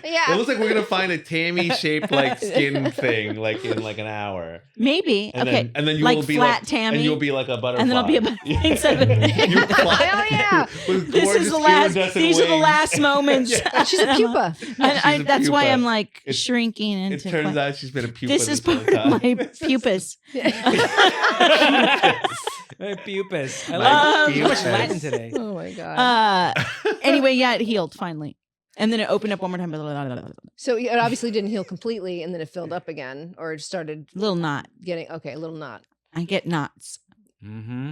It looks like we're gonna find a Tammy shaped like skin thing like in like an hour. Maybe. And okay. then you like will be flat like Tammy. and you'll be like a butterfly. And then I'll be a butterfly instead of You fly Hell yeah. with This gorgeous is the last. iridescent These are the wings. last moments. Yeah. She's a pupa. And a that's why pupa. I'm like It- shrinking into. It turns out she's been a pupa. this is whole part of my time. pupus. My pupus. I My like too much pupus. Latin today. Oh my god. Anyway, yeah, it healed finally, and then it opened up one more time. So it obviously didn't heal completely, and then it filled up again, or it started Little knot. getting a little knot. I get knots. Mm-hmm.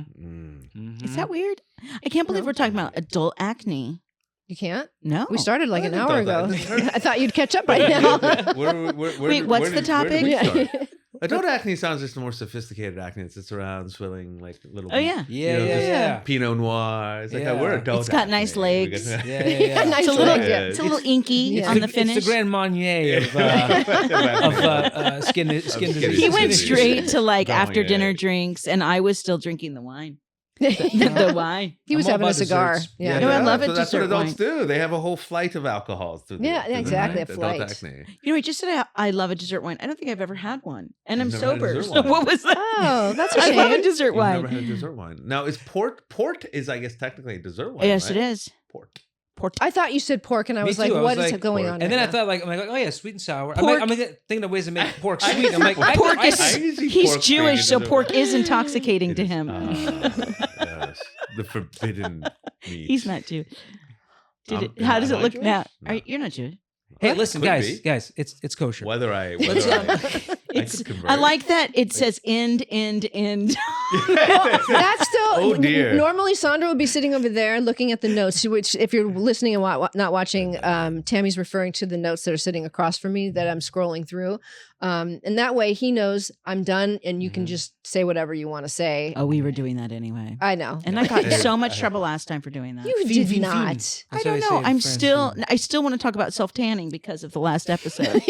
Mm. Is that weird? I can't believe we're talking about adult acne. You can't. No, We started like an I hour thought ago. that- I thought you'd catch up right now. Wait, what's the topic? Yeah. Adult acne sounds just more sophisticated acne. It sits around swilling like little. Oh yeah. Yeah, You know, just yeah. Pinot Noir. It's like Yeah. we're adult. It's got acne. nice We legs. got- Yeah. Nice It's a little, legs, yeah. it's a little inky Yeah. on the It's finish. the Grand Marnier of skin skin disease. He went disease. straight to like Going after dinner in. drinks, and I was still drinking the wine. The wine. He was I'm all having a about cigar. desserts. Yeah. No, I love it, So that's what dessert adults do. They have a whole flight of alcohols through. Yeah, through exactly, the a adult flight. acne. You know, I just said I love a dessert wine. I don't think I've ever had one, and I'm You've never had a sober. dessert So wine? what was that? Oh, that's a I love a shame. dessert You've wine. never had a dessert wine. Now, is port is I guess technically a dessert wine. Yes, right? it is. Port. pork. I thought you said pork, and I Me was too. like, I what was is like, going pork. on? And then right I thought, like, I'm like, oh yeah, sweet and sour. Pork- I'm thinking of ways to make pork sweet. I'm like, Pork I is see he's pork Jewish, being so in pork the- is intoxicating to him. Yes. The forbidden meat. He's not Jewish. Am How does it I look Jewish? now? No. You're not Jewish. Hey, listen, Could guys, be. guys, it's kosher. Whether I It's, could convert. I like that it says end. That's still. Oh, dear. Normally, Sandra would be sitting over there looking at the notes. Which, if you're listening and not watching, Tammy's referring to the notes that are sitting across from me that I'm scrolling through, and that way he knows I'm done, and you can just say whatever you want to say. Oh, we were doing that anyway. I know. And I got in so much trouble last time for doing that. You Fiend, did fiend, not. fiend. I That's how don't they say know. it in I'm France, still. too. I still want to talk about self tanning because of the last episode.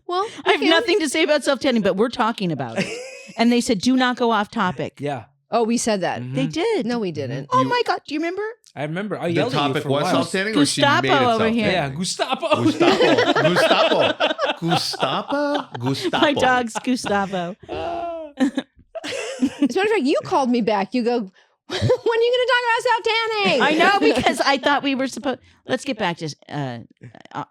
Well, I have nothing to say about self tanning, but we're talking about it. And they said, "Do not go off topic." Yeah. Oh, we said that. Mhm. They did. No, we didn't. Oh my God! Do you remember? I remember. I The yelled at you topic for a was while. self-tanning, or she made it Gustavo over here. Yeah, self-tanning? Gustavo. Gustavo. My dog's Gustavo. As a matter of fact, you called me back. You go, when are you going to talk about self-tanning? I know, because I thought we were supposed. Let's get back to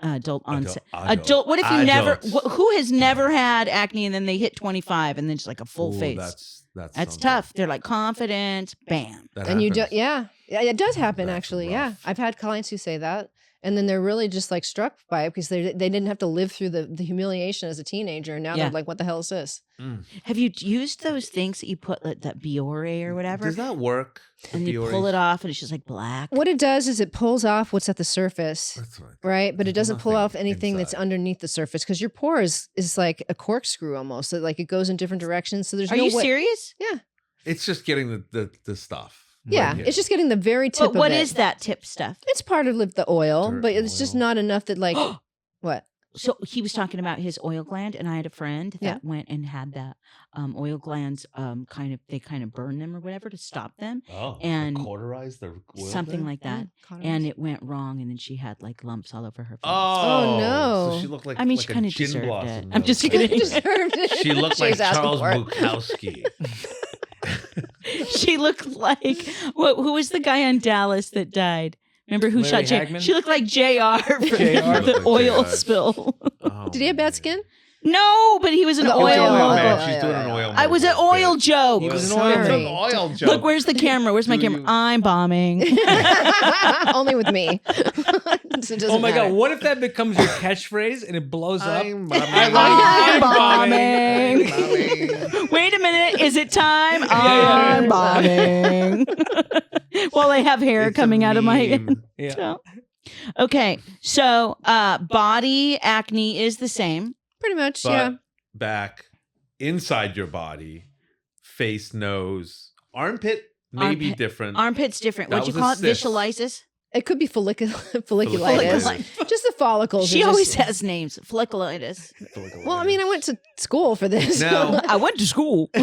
adult onset. Adult. What if you never? Who has never had acne and then they hit 25 and then just like a full face? That's something. tough. They're like confident. Bam. That And you do, happens. yeah, it does happen That's actually. rough. Yeah, I've had clients who say that, and then they're really just like struck by it because they didn't have to live through the humiliation as a teenager. And now Yeah. they're like, what the hell is this? Have you used those things that you put like that Biore or whatever? Does that work? And you pull it off and it's just like black. What it does is it pulls off what's at the surface, That's right. right? But it There's doesn't pull nothing off anything that's inside. underneath the surface because your pore is like a corkscrew almost. So like it goes in different directions. So there's Are no you way. serious? Yeah, It's just getting the stuff. yeah. Right here. It's just getting the very tip. But what of it. is that tip stuff? It's part of the oil, Dirt but it's just oil. not enough that like what. So he was talking about his oil gland, and I had a friend that Yeah. went and had that oil glands kind of burn them or whatever to stop them, Oh, and cauterize the oil something gland? like that. And it went wrong, and then she had like lumps all over her face. Oh, no. So she looked like I mean, like she a kind of gin deserved blossom it. I'm that just was- kidding. Deserved it. She looked like was asking Charles for it. Bukowski. She looked like who was the guy on Dallas that died? Remember who Larry shot Jay? Hagman? She looked like JR for JR. the Looked like oil JR. spill. Oh, Did he have bad man. skin? No, but he was an The oil. oil Oh, mogul. man, Yeah, she's yeah, doing yeah. an oil. I was an mogul oil bit. joke. He was an Sorry. oil It's an joke. oil joke. Look, where's the camera? Where's my Do camera? you- I'm bombing. Only with me. So it doesn't Oh my matter. God! What if that becomes your catchphrase and it blows up? I'm I'm bombing. bombing. Wait a minute. Is it time? yeah. I'm bombing. While I have hair It's a coming out of my meme. Yeah. So- Okay. So body acne is the same. Pretty much, But yeah. back, inside your body, face, nose, armpit may be Armpit. different. Armpit's different. That What'd you was a call it? cyst. Visualizes? It could be folliculitis. Folliculitis. Just the follicles. She are always just- has names. Folliculitis. Well, I mean, I went to school for this. Now- I went to school. Who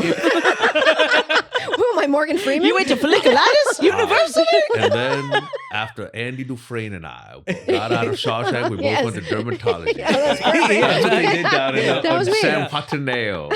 am I, Morgan Freeman? You went to Folliculitis University? And then after Andy Dufresne and I got out of Shawshank, we both Yes. went to dermatology. Yeah, that's perfect. That's what they did down in That was me. San Juaneo.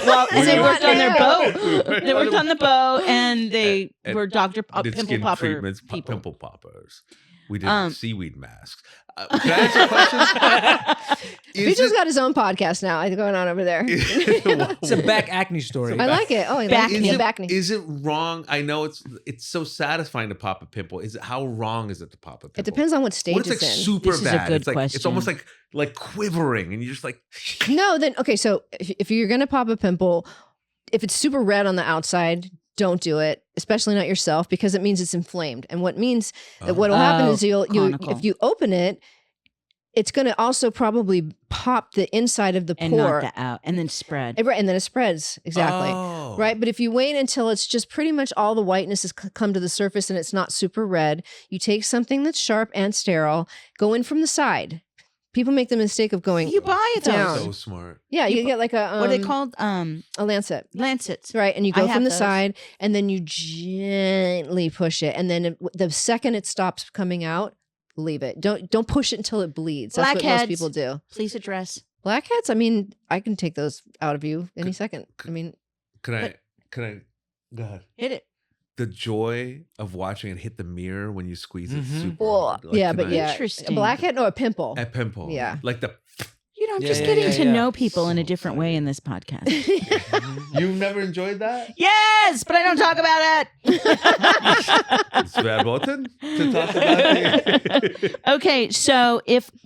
Well, Is they it worked on their what boat. They worked on the boat, and they And were Dr. did Pimple skin Popper treatments, people. pimple poppers. We did Um, seaweed masks. Can I answer a question? Vijay's got his own podcast now going on over there. It's a back acne story. I like it. Oh, I like Back it. knee. Yeah, back knee. Is it wrong? I know it's so satisfying to pop a pimple. Is it how wrong is it to pop a pimple? It depends on what stage What if it's it's like in. super This is a bad? good It's like it's almost question. like quivering, and you're just like No, then okay. So if you're gonna pop a pimple, if it's super red on the outside, don't do it. Especially not yourself, because it means it's inflamed. And what means that what will happen Oh, is you conical. if you open it, it's gonna also probably pop the inside of the And pore, knock that out. And then spread. Right, and then it spreads exactly. Oh. Right, but if you wait until it's just pretty much all the whiteness has come to the surface and it's not super red, you take something that's sharp and sterile, go in from the side. People make the mistake of going, You buy those. Down. So smart. yeah, you get like a What are they called? a lancet. Lancets. Right, and you I go have from the those. side, and then you gently push it, and then the second it stops coming out, leave it. Don't push it until it bleeds. That's what most Blackheads. people do. Please address. Blackheads. I mean, I can take those out of you any second. I mean, Can I go ahead? Hit it. the joy of watching it hit the mirror when you squeeze it super Well, hard. Like yeah, but tonight. yeah, Interesting. a blackhead, no, a pimple. A pimple. Yeah. Like the. I'm Yeah, just yeah, getting yeah, to yeah. know people in a So different way in this podcast. You've never enjoyed that? Yes, but I don't talk about it. It's verboten to talk about it. Okay, so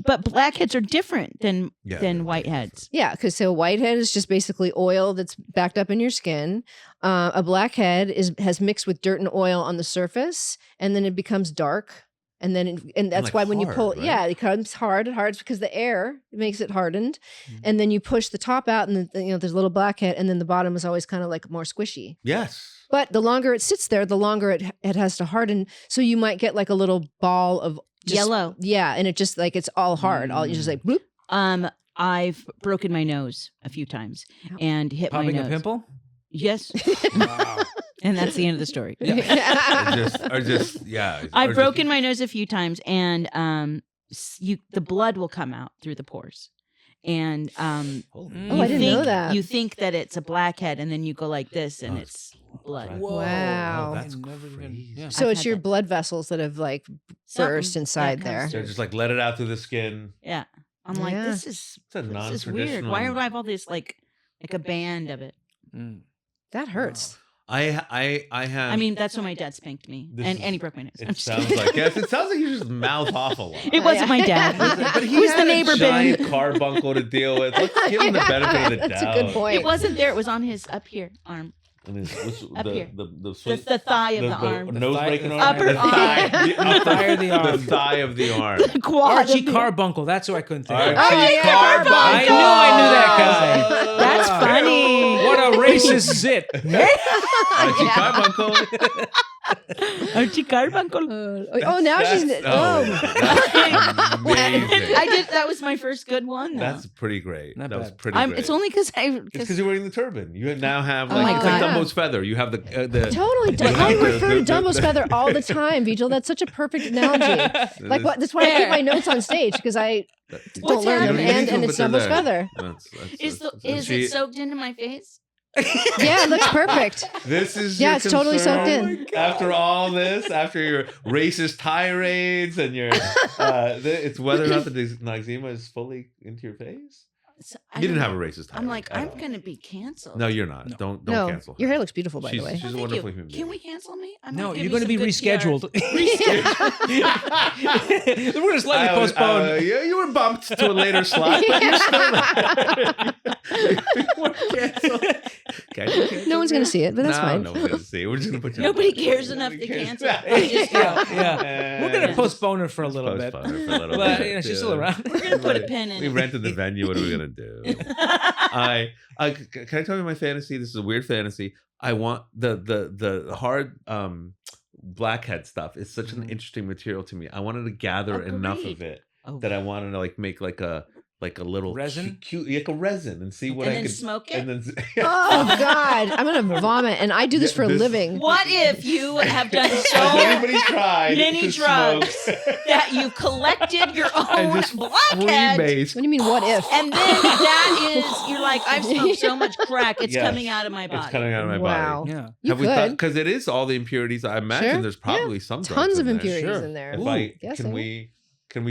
but blackheads are different than whiteheads. Yeah, because so a whitehead is just basically oil that's backed up in your skin. A blackhead has mixed with dirt and oil on the surface, and then it becomes dark. And then, and that's like why when you hard, pull, right? yeah, it becomes hard. It's because the air makes it hardened. And then you push the top out, and there's a little blackhead, and then the bottom is always kind of like more squishy. Yes. But the longer it sits there, the longer it has to harden. So you might get like a little ball of Yellow. Yeah, and it just like it's all hard. All you just like bloop. I've broken my nose a few times and hit Popping my a nose. pimple? Yes. Wow. And that's the end of the story. Or just yeah. I've broken my nose a few times, and the blood will come out through the pores. And Oh, I didn't know that. You think that it's a blackhead, and then you go like this, and it's blood. Whoa. Wow. Oh, that's I never even- crazy. yeah. So I've it's had your that. blood vessels that have like Something burst inside that there. comes So through. just like let it out through the skin. Yeah. I'm like, Yeah. this is It's a weird. non-traditional. Why do I have all this like a band of it? Mm. That hurts. I have. I mean, that's when my dad spanked me, This and is- he broke my nose. I'm It just sounds kidding. like yes. It sounds like you just mouth off a lot. It wasn't my dad. But he Who's had the neighbor a been? giant carbuncle to deal with. Let's give him the benefit of the That's doubt. a good point. It wasn't there. It was on his up here arm, And Up here. the the thigh of the arm, nose thigh- breaking the arm, upper the thigh, thigh. the upper- Thigh of the arm. the thigh of the arm. the quad. Archie of the- Carbuncle. That's who I couldn't think of. Archie Carbuncle! I knew that guy. That's funny. What a racist zit. Archie Carbuncle. Archie Carbuncle. Oh, now she's. That's amazing. I did. That was my first good one. Though. That's pretty great. Not That was bad. pretty great. It's only because I. It's because you're wearing the turban. You now have Oh like my it's like God. Dumbo's feather. You have the Totally. You I have refer to the- Dumbo's feather all the time, Vijay. That's such a perfect analogy. Like what? That's why I keep my notes on stage because I don't What's learn them, happening? and it's Dumbo's feather. Is it soaked into my face? Yeah, it looks perfect. This is Yeah, your it's totally soaked concern? in. After all this, after your racist tirades and your, it's whether or not the eczema is fully into your face. So, You didn't have a racist tirade. I'm like, at I'm all. gonna be canceled. No, you're not. No. Don't No, cancel her. your hair looks beautiful, by she's, the way. She's a Thank wonderful you. human being. Can we cancel me? I No, might give you're you going to some be good rescheduled. PR. We're going to slightly postpone. Yeah, you were bumped to a later slot, but you're still there. You weren't canceled. Can you cancel No one's me? gonna see it, but that's no, fine. No one's going to see it. We're just going to put you Nobody on. cares enough to Nobody cancel. cares. Just go. Yeah. We're going to postpone her for a little bit. Postpone her for a little But, bit, you know, she's yeah. still around. We're gonna put a pin in We it. rented the venue. What are we gonna do? Can I tell you my fantasy? This is a weird fantasy. I want the hard blackhead stuff. It's such an interesting material to me. I wanted to gather enough of Agreed. it Oh. that I wanted to like make like a little Resin? cute like a resin and see what And I then could smoke it? and then Oh God, I'm gonna vomit, and I do this Yeah, for a this- living. What if you have done Has so anybody tried many to drugs smoke that you collected your and own just blackhead? freebase? What do you mean? What if? And then that is, you're like, I've smoked so much crack, it's Yes. coming out of my body. It's coming out of my Wow. body. Yeah. You Have we thought could. because it is all the impurities? I imagine Sure. there's probably some drugs Tons of in there. impurities Sure. in there. If Ooh, I guess can so. we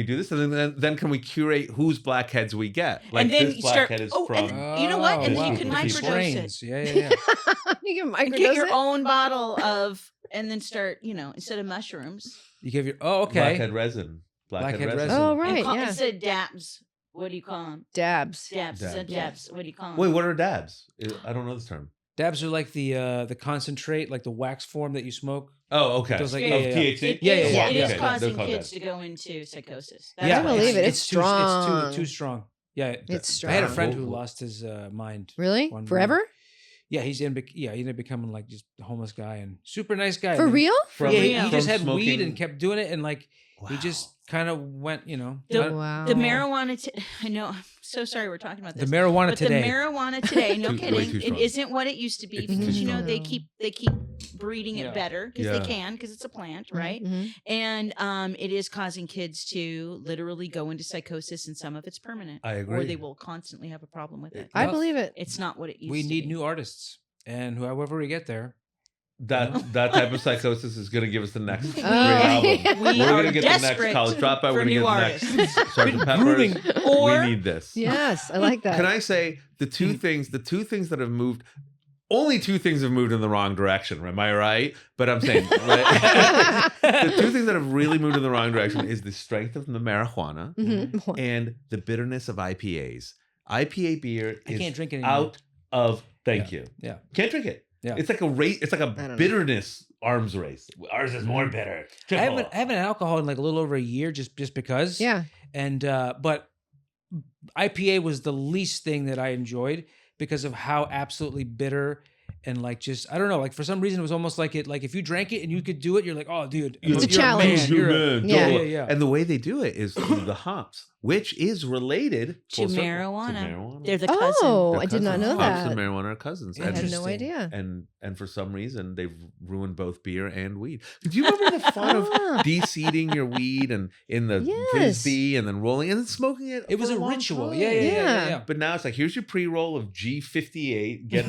do this and then can we curate whose blackheads we get? Like And then this you start- blackhead is oh, from. and you know what? And then you can Different microdose it. strains. Yeah. You can And microdose get your it? own bottle of, and then start, instead of mushrooms. You give your, okay. Blackhead resin. Blackhead resin. Oh And right, call, yeah. Instead of dabs, what do you call them? Dabs. Dabs. Instead of Dabs. dabs, what do you call them? Wait, what are dabs? I don't know this term. Dabs are like the concentrate, like the wax form that you smoke. Oh, okay. Those like- Of yeah, yeah, yeah. THC? Yeah. It is Okay, causing they're called kids dabs. to go into psychosis. I believe it. It's strong. Too strong. Yeah, It's I had a strong. friend who lost his mind. Really? One Forever? Yeah, he ended up becoming like just a homeless guy and super nice guy. For And then- real? From, Yeah, he from just had smoking- weed and kept doing it, and like he Wow. just kind of went, Wow. The marijuana, I know, I'm so sorry we're talking about the this. marijuana But today. the marijuana today, no Way kidding, too it strong. isn't what it used to be It's because too they strong. keep breeding it Yeah. better because Yeah. they can because it's a plant, right? Mhm. And it is causing kids to literally go into psychosis, and some of it's permanent. I agree. Or they will constantly have a problem with it. I Well, believe it. It's not what it used we to need be. new artists, and however we get there, that type of psychosis is going to give us the next great Oh. album. We We're are going to get the next desperate College Dropout. We're for going to new get the next Sgt. Grooming. Pepper's. Or- We need this. Yes, I like that. Can I say the two things that have moved? Only two things have moved in the wrong direction. Am I right? But I'm saying right? The two things that have really moved in the wrong direction is the strength of the marijuana Mhm. and the bitterness of IPAs. IPA beer I is can't drink it anymore. out of thank you. Yeah. Can't drink it. Yeah. It's like a race. It's like I a don't know. bitterness arms race. Ours is more bitter. I haven't had alcohol in like a little over a year just because. Yeah. And but IPA was the least thing that I enjoyed because of how absolutely bitter and like just I don't know, like for some reason it was almost like it like if you drank it and you could do it, you're like, oh dude, It's a you're challenge. man, you're a- Yeah. yeah. And the way they do it is through the hops, which is related To full circle, marijuana. They're the cousin. Oh, They're I did not cousins. know Hops that. and marijuana are cousins. I had no Interesting. idea. And for some reason they've ruined both beer and weed. Do you remember the fun of de-seeding your weed and in the Yes. frisbee and then rolling and then smoking it? It was for a long ritual. time? Yeah. But now it's like here's your pre-roll of G58, get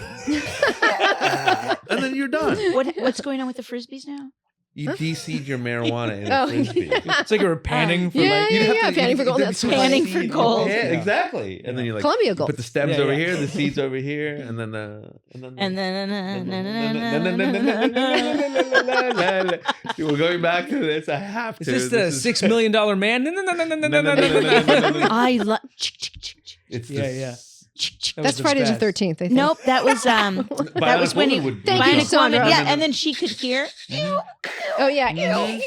and then you're done. What's going on with the frisbees now? You de-seed your marijuana in a Oh, frisbee. yeah. It's like you were panning for Yeah, like yeah, You'd have yeah. to- Panning for gold. you'd That's be right. Panning for gold. Yeah, Yeah. exactly. And then you're like Columbia gold. put the stems Yeah, over yeah. here, the seeds over here, and then And then we're going back to this. I have to. Is this the $6 million man? No. I love. It's Yeah, this- yeah. That's Friday the 13th, I think. Nope, that was that was when he. Thank you, Bionic Sandra. woman, yeah, and then she could hear. Oh, yeah. Mhm.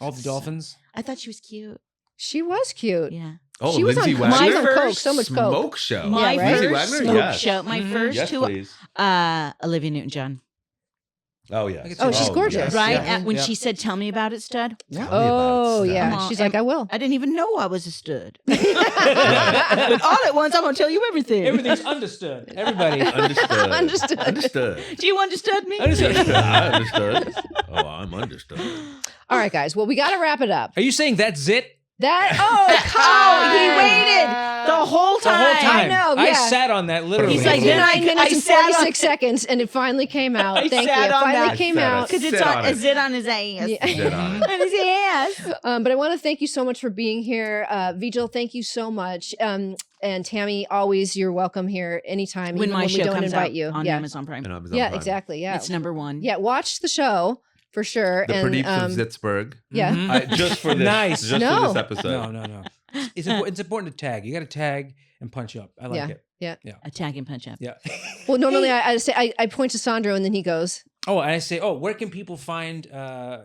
All the dolphins. I thought she was cute. She was cute. Yeah. Oh, She was Lindsay on, she was on Wagner. coke. So much coke. Smoke show. My right? Lindsay first Wagner? smoke Yes. show. My Mhm. first Yes, two. please. Olivia Newton-John. Oh, I yes. could Oh, see she's that. gorgeous. yes, Right? yes. Yeah. When Yeah. she said, "Tell me about it, stud." Tell me about Oh, it, yeah. Come on. She's like, I will. I didn't even know I was a stud. But all at once, I'm gonna tell you everything. Everything's understood. Everybody. Understood. Understood. Understood. Do you understand me? Understood. I understood. Oh, I'm understood. All right, guys. Well, we got to wrap it up. Are you saying that's it? That, Oh, he waited the whole The time. whole time. I know, I yeah. sat on that literally. He's like, 59 then I minutes and sat on- 46 seconds, and it finally came out. I Thank you. sat It on finally that. came I sat out. Because it's Sit on, on it. is it on his ass? Yeah. Sit on it. On his ass. But I want to thank you so much for being here. Vijal, thank you so much. And Tammy, always you're welcome here anytime. When even my when show we don't comes invite out you. on Yeah, Amazon Prime. And Amazon yeah, Prime. exactly. Yeah, It's number one. yeah. Watch the show for sure. The and PRADEEPS of Pittsburgh. yeah. Mhm. Just for this. Nice. Just for No. this episode. No. It's important to tag. You got to tag and punch up. I like Yeah. it. Attack and punch up. Yeah. Well, normally I say I point to Sandro and then he goes. Oh, and I say, where can people find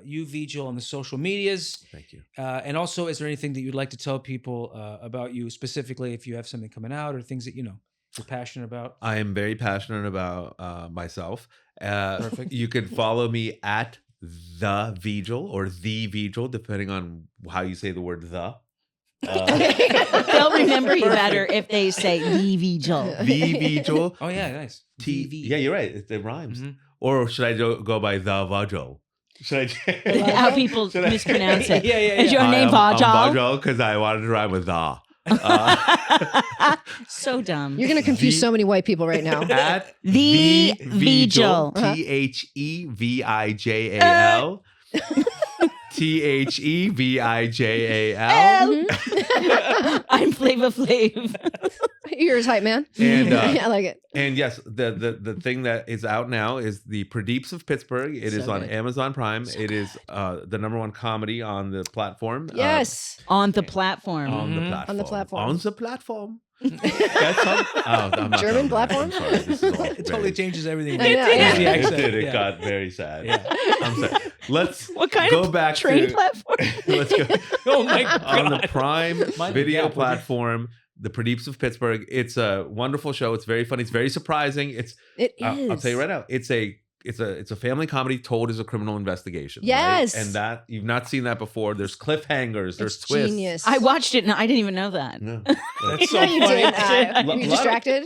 you, Vijal, on the social medias? Thank you. And also, is there anything that you'd like to tell people about you specifically if you have something coming out or things that you're passionate about? I am very passionate about myself. Perfect. You can follow me at the Vijal or the Vijal, depending on how you say the word the. They'll remember you better if they say the Vijal. The Vijal. Oh, yeah, nice. T. TV. Yeah, you're right. It rhymes. Mhm. Or should I go by the Vajal? Should I? How people Should I- mispronounce it. Yeah. Is your name I'm Vajal? Vajal because I wanted to rhyme with the. So dumb. You're going to confuse The- so many white people right now. At The Vijal. THEVIJAL. THEVIJAL. I'm Flava Flav. Yours, hype man. And I like it. and yes, the thing that is out now is the PRADEEPS of Pittsburgh. It is So on good. Amazon Prime. It is the #1 comedy on the platform. Yes. On the platform. On the Mhm. platform. On the platform. On the platform. That's all. Oh, I'm not German doing that. platform? I'm sorry. This is all It totally very- changes everything. I know, Changes yeah. the It accent. did. It Yeah. got very sad. Yeah. I'm sorry. Let's What kind go of back train to platform? let's go Oh, my God. on the Prime Mind the video gap, would you? platform. The PRADEEPS of Pittsburgh. It's a wonderful show. It's very funny. It's very surprising. It's It is. I'll tell you right now. It's a family comedy told as a criminal investigation. right? Yes. And that you've not seen that before. There's cliffhangers. There's It's twists. genius. I watched it and I didn't even know that. No. That's so No, you funny. didn't. Lo- Were you lot of- distracted?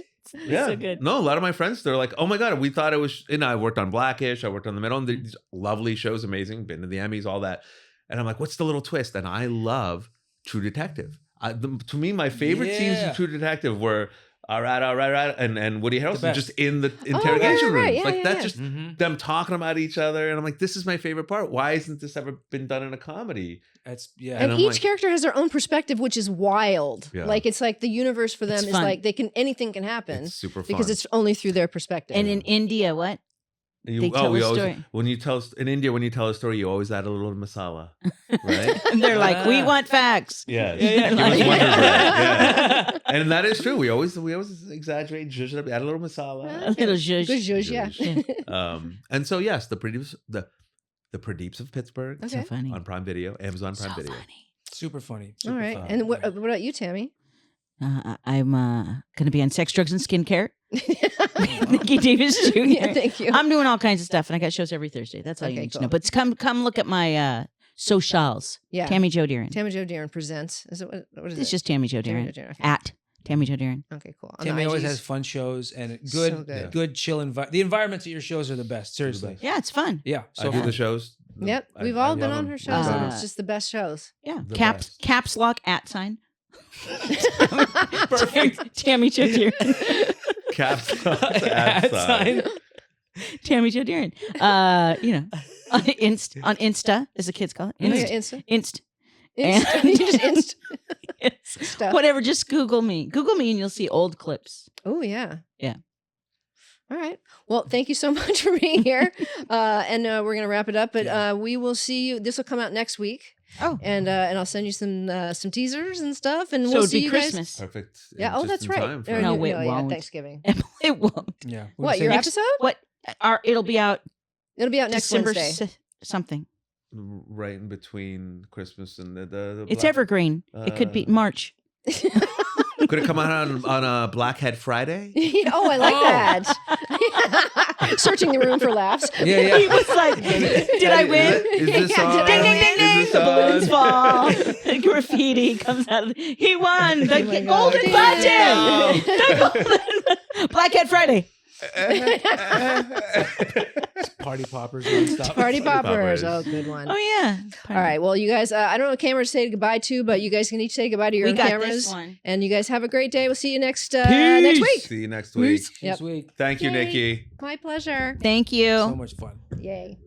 Yeah. So good. No, a lot of my friends, they're like, oh my God, we thought it was, and I worked on Blackish, I worked on The Middle, and these lovely shows, amazing, been to the Emmys, all that. And I'm like, what's the little twist? And I love True Detective. To me, my favorite scenes Yeah. in True Detective were all right, and Woody Harrelson best. just in the interrogation right, rooms. yeah, Like yeah, that's yeah. just Mm-hmm. them talking about each other, and I'm like, this is my favorite part. Why hasn't this ever been done in a comedy? That's yeah. And I'm each like- character has their own perspective, which is wild. Yeah. Like it's like the universe for them It's is fun. like anything can happen It's super fun because it's only through their perspective. And in India, what? And they tell we a always, story. when you tell in India when you tell a story, you always add a little masala, right? And they're like, we want facts. Yes. Yeah, Give yeah. us Like- Wonder Bread. Yeah. And that is true. We always exaggerate, zhuzh it up, add a little masala. A little zhuzh. Good zhuzh, yeah. Zhuzh. And so yes, the PRADEEPS of Pittsburgh Okay. So funny. on Prime Video, Amazon Prime Video. Super funny. All Super right. fun. And what about you, Tammy? I'm going to be on Sex, Drugs, and Skincare. Nikki Davis Jr. Yeah, thank you. I'm doing all kinds of stuff, and I got shows every Thursday. That's all you Okay, need to cool. know. But come look at my socials. Yeah. Tammy Jo Deeren. Tammy Jo Deeren presents. Is it what is it? It's just Tammy Jo Tammy Deeren. Jo Deeren, okay. At Tammy Jo Deeren. Okay, cool. On Tammy the always IGs. has fun shows and So good, good. chill the environments at your shows are the best. Seriously. best. Yeah, it's fun. Yeah. I So do fun. the shows. Yep, I- we've I all love been on them. her shows. I've done and them. it's just the best shows. Yeah. The best. Caps lock @ sign. Perfect. Tammy Jo Deeren. Caps At sign. Tammy Jo Deeren. On Insta, as the kids call it. Okay, Inst. Insta. And- Insta. You just Insta Inst. stuff. Whatever, just Google me. Google me and you'll see old clips. Oh yeah. Yeah. All right. Well, thank you so much for being here. And we're gonna wrap it up, but we will see you. This will come out next week. Oh. And I'll send you some teasers and stuff, and So we'll it'd see be you guys. Christmas. Perfect. Yeah. Oh, Just that's in right. time for- Or No, you- it yeah, won't. Thanksgiving. It won't. Yeah. What, your episode? What? It'll be out It'll be out next December Wednesday. something. right in between Christmas and the It's Black- evergreen. It could be March. Could it come out on a Blackhead Friday? Oh, I like that. Searching the room for laughs. Yeah, He yeah. was like, "Did I win?" Is this Yeah, on? ding, Ding ding ding Is ding! this The on? balloons fall. Graffiti comes out. He won the Oh my God. golden Ding, button. The golden Blackhead Friday. Party poppers nonstop. Party poppers. poppers. Oh, good one. Oh yeah. All right. Well, you guys, I don't know what cameras to say goodbye to, but you guys can each say goodbye to your We own got cameras. this one. And you guys have a great day. We'll see you next week. See you next week. Yep. This week. Thank you, Yay. Nikki. My pleasure. Thank you. So much fun. Yay.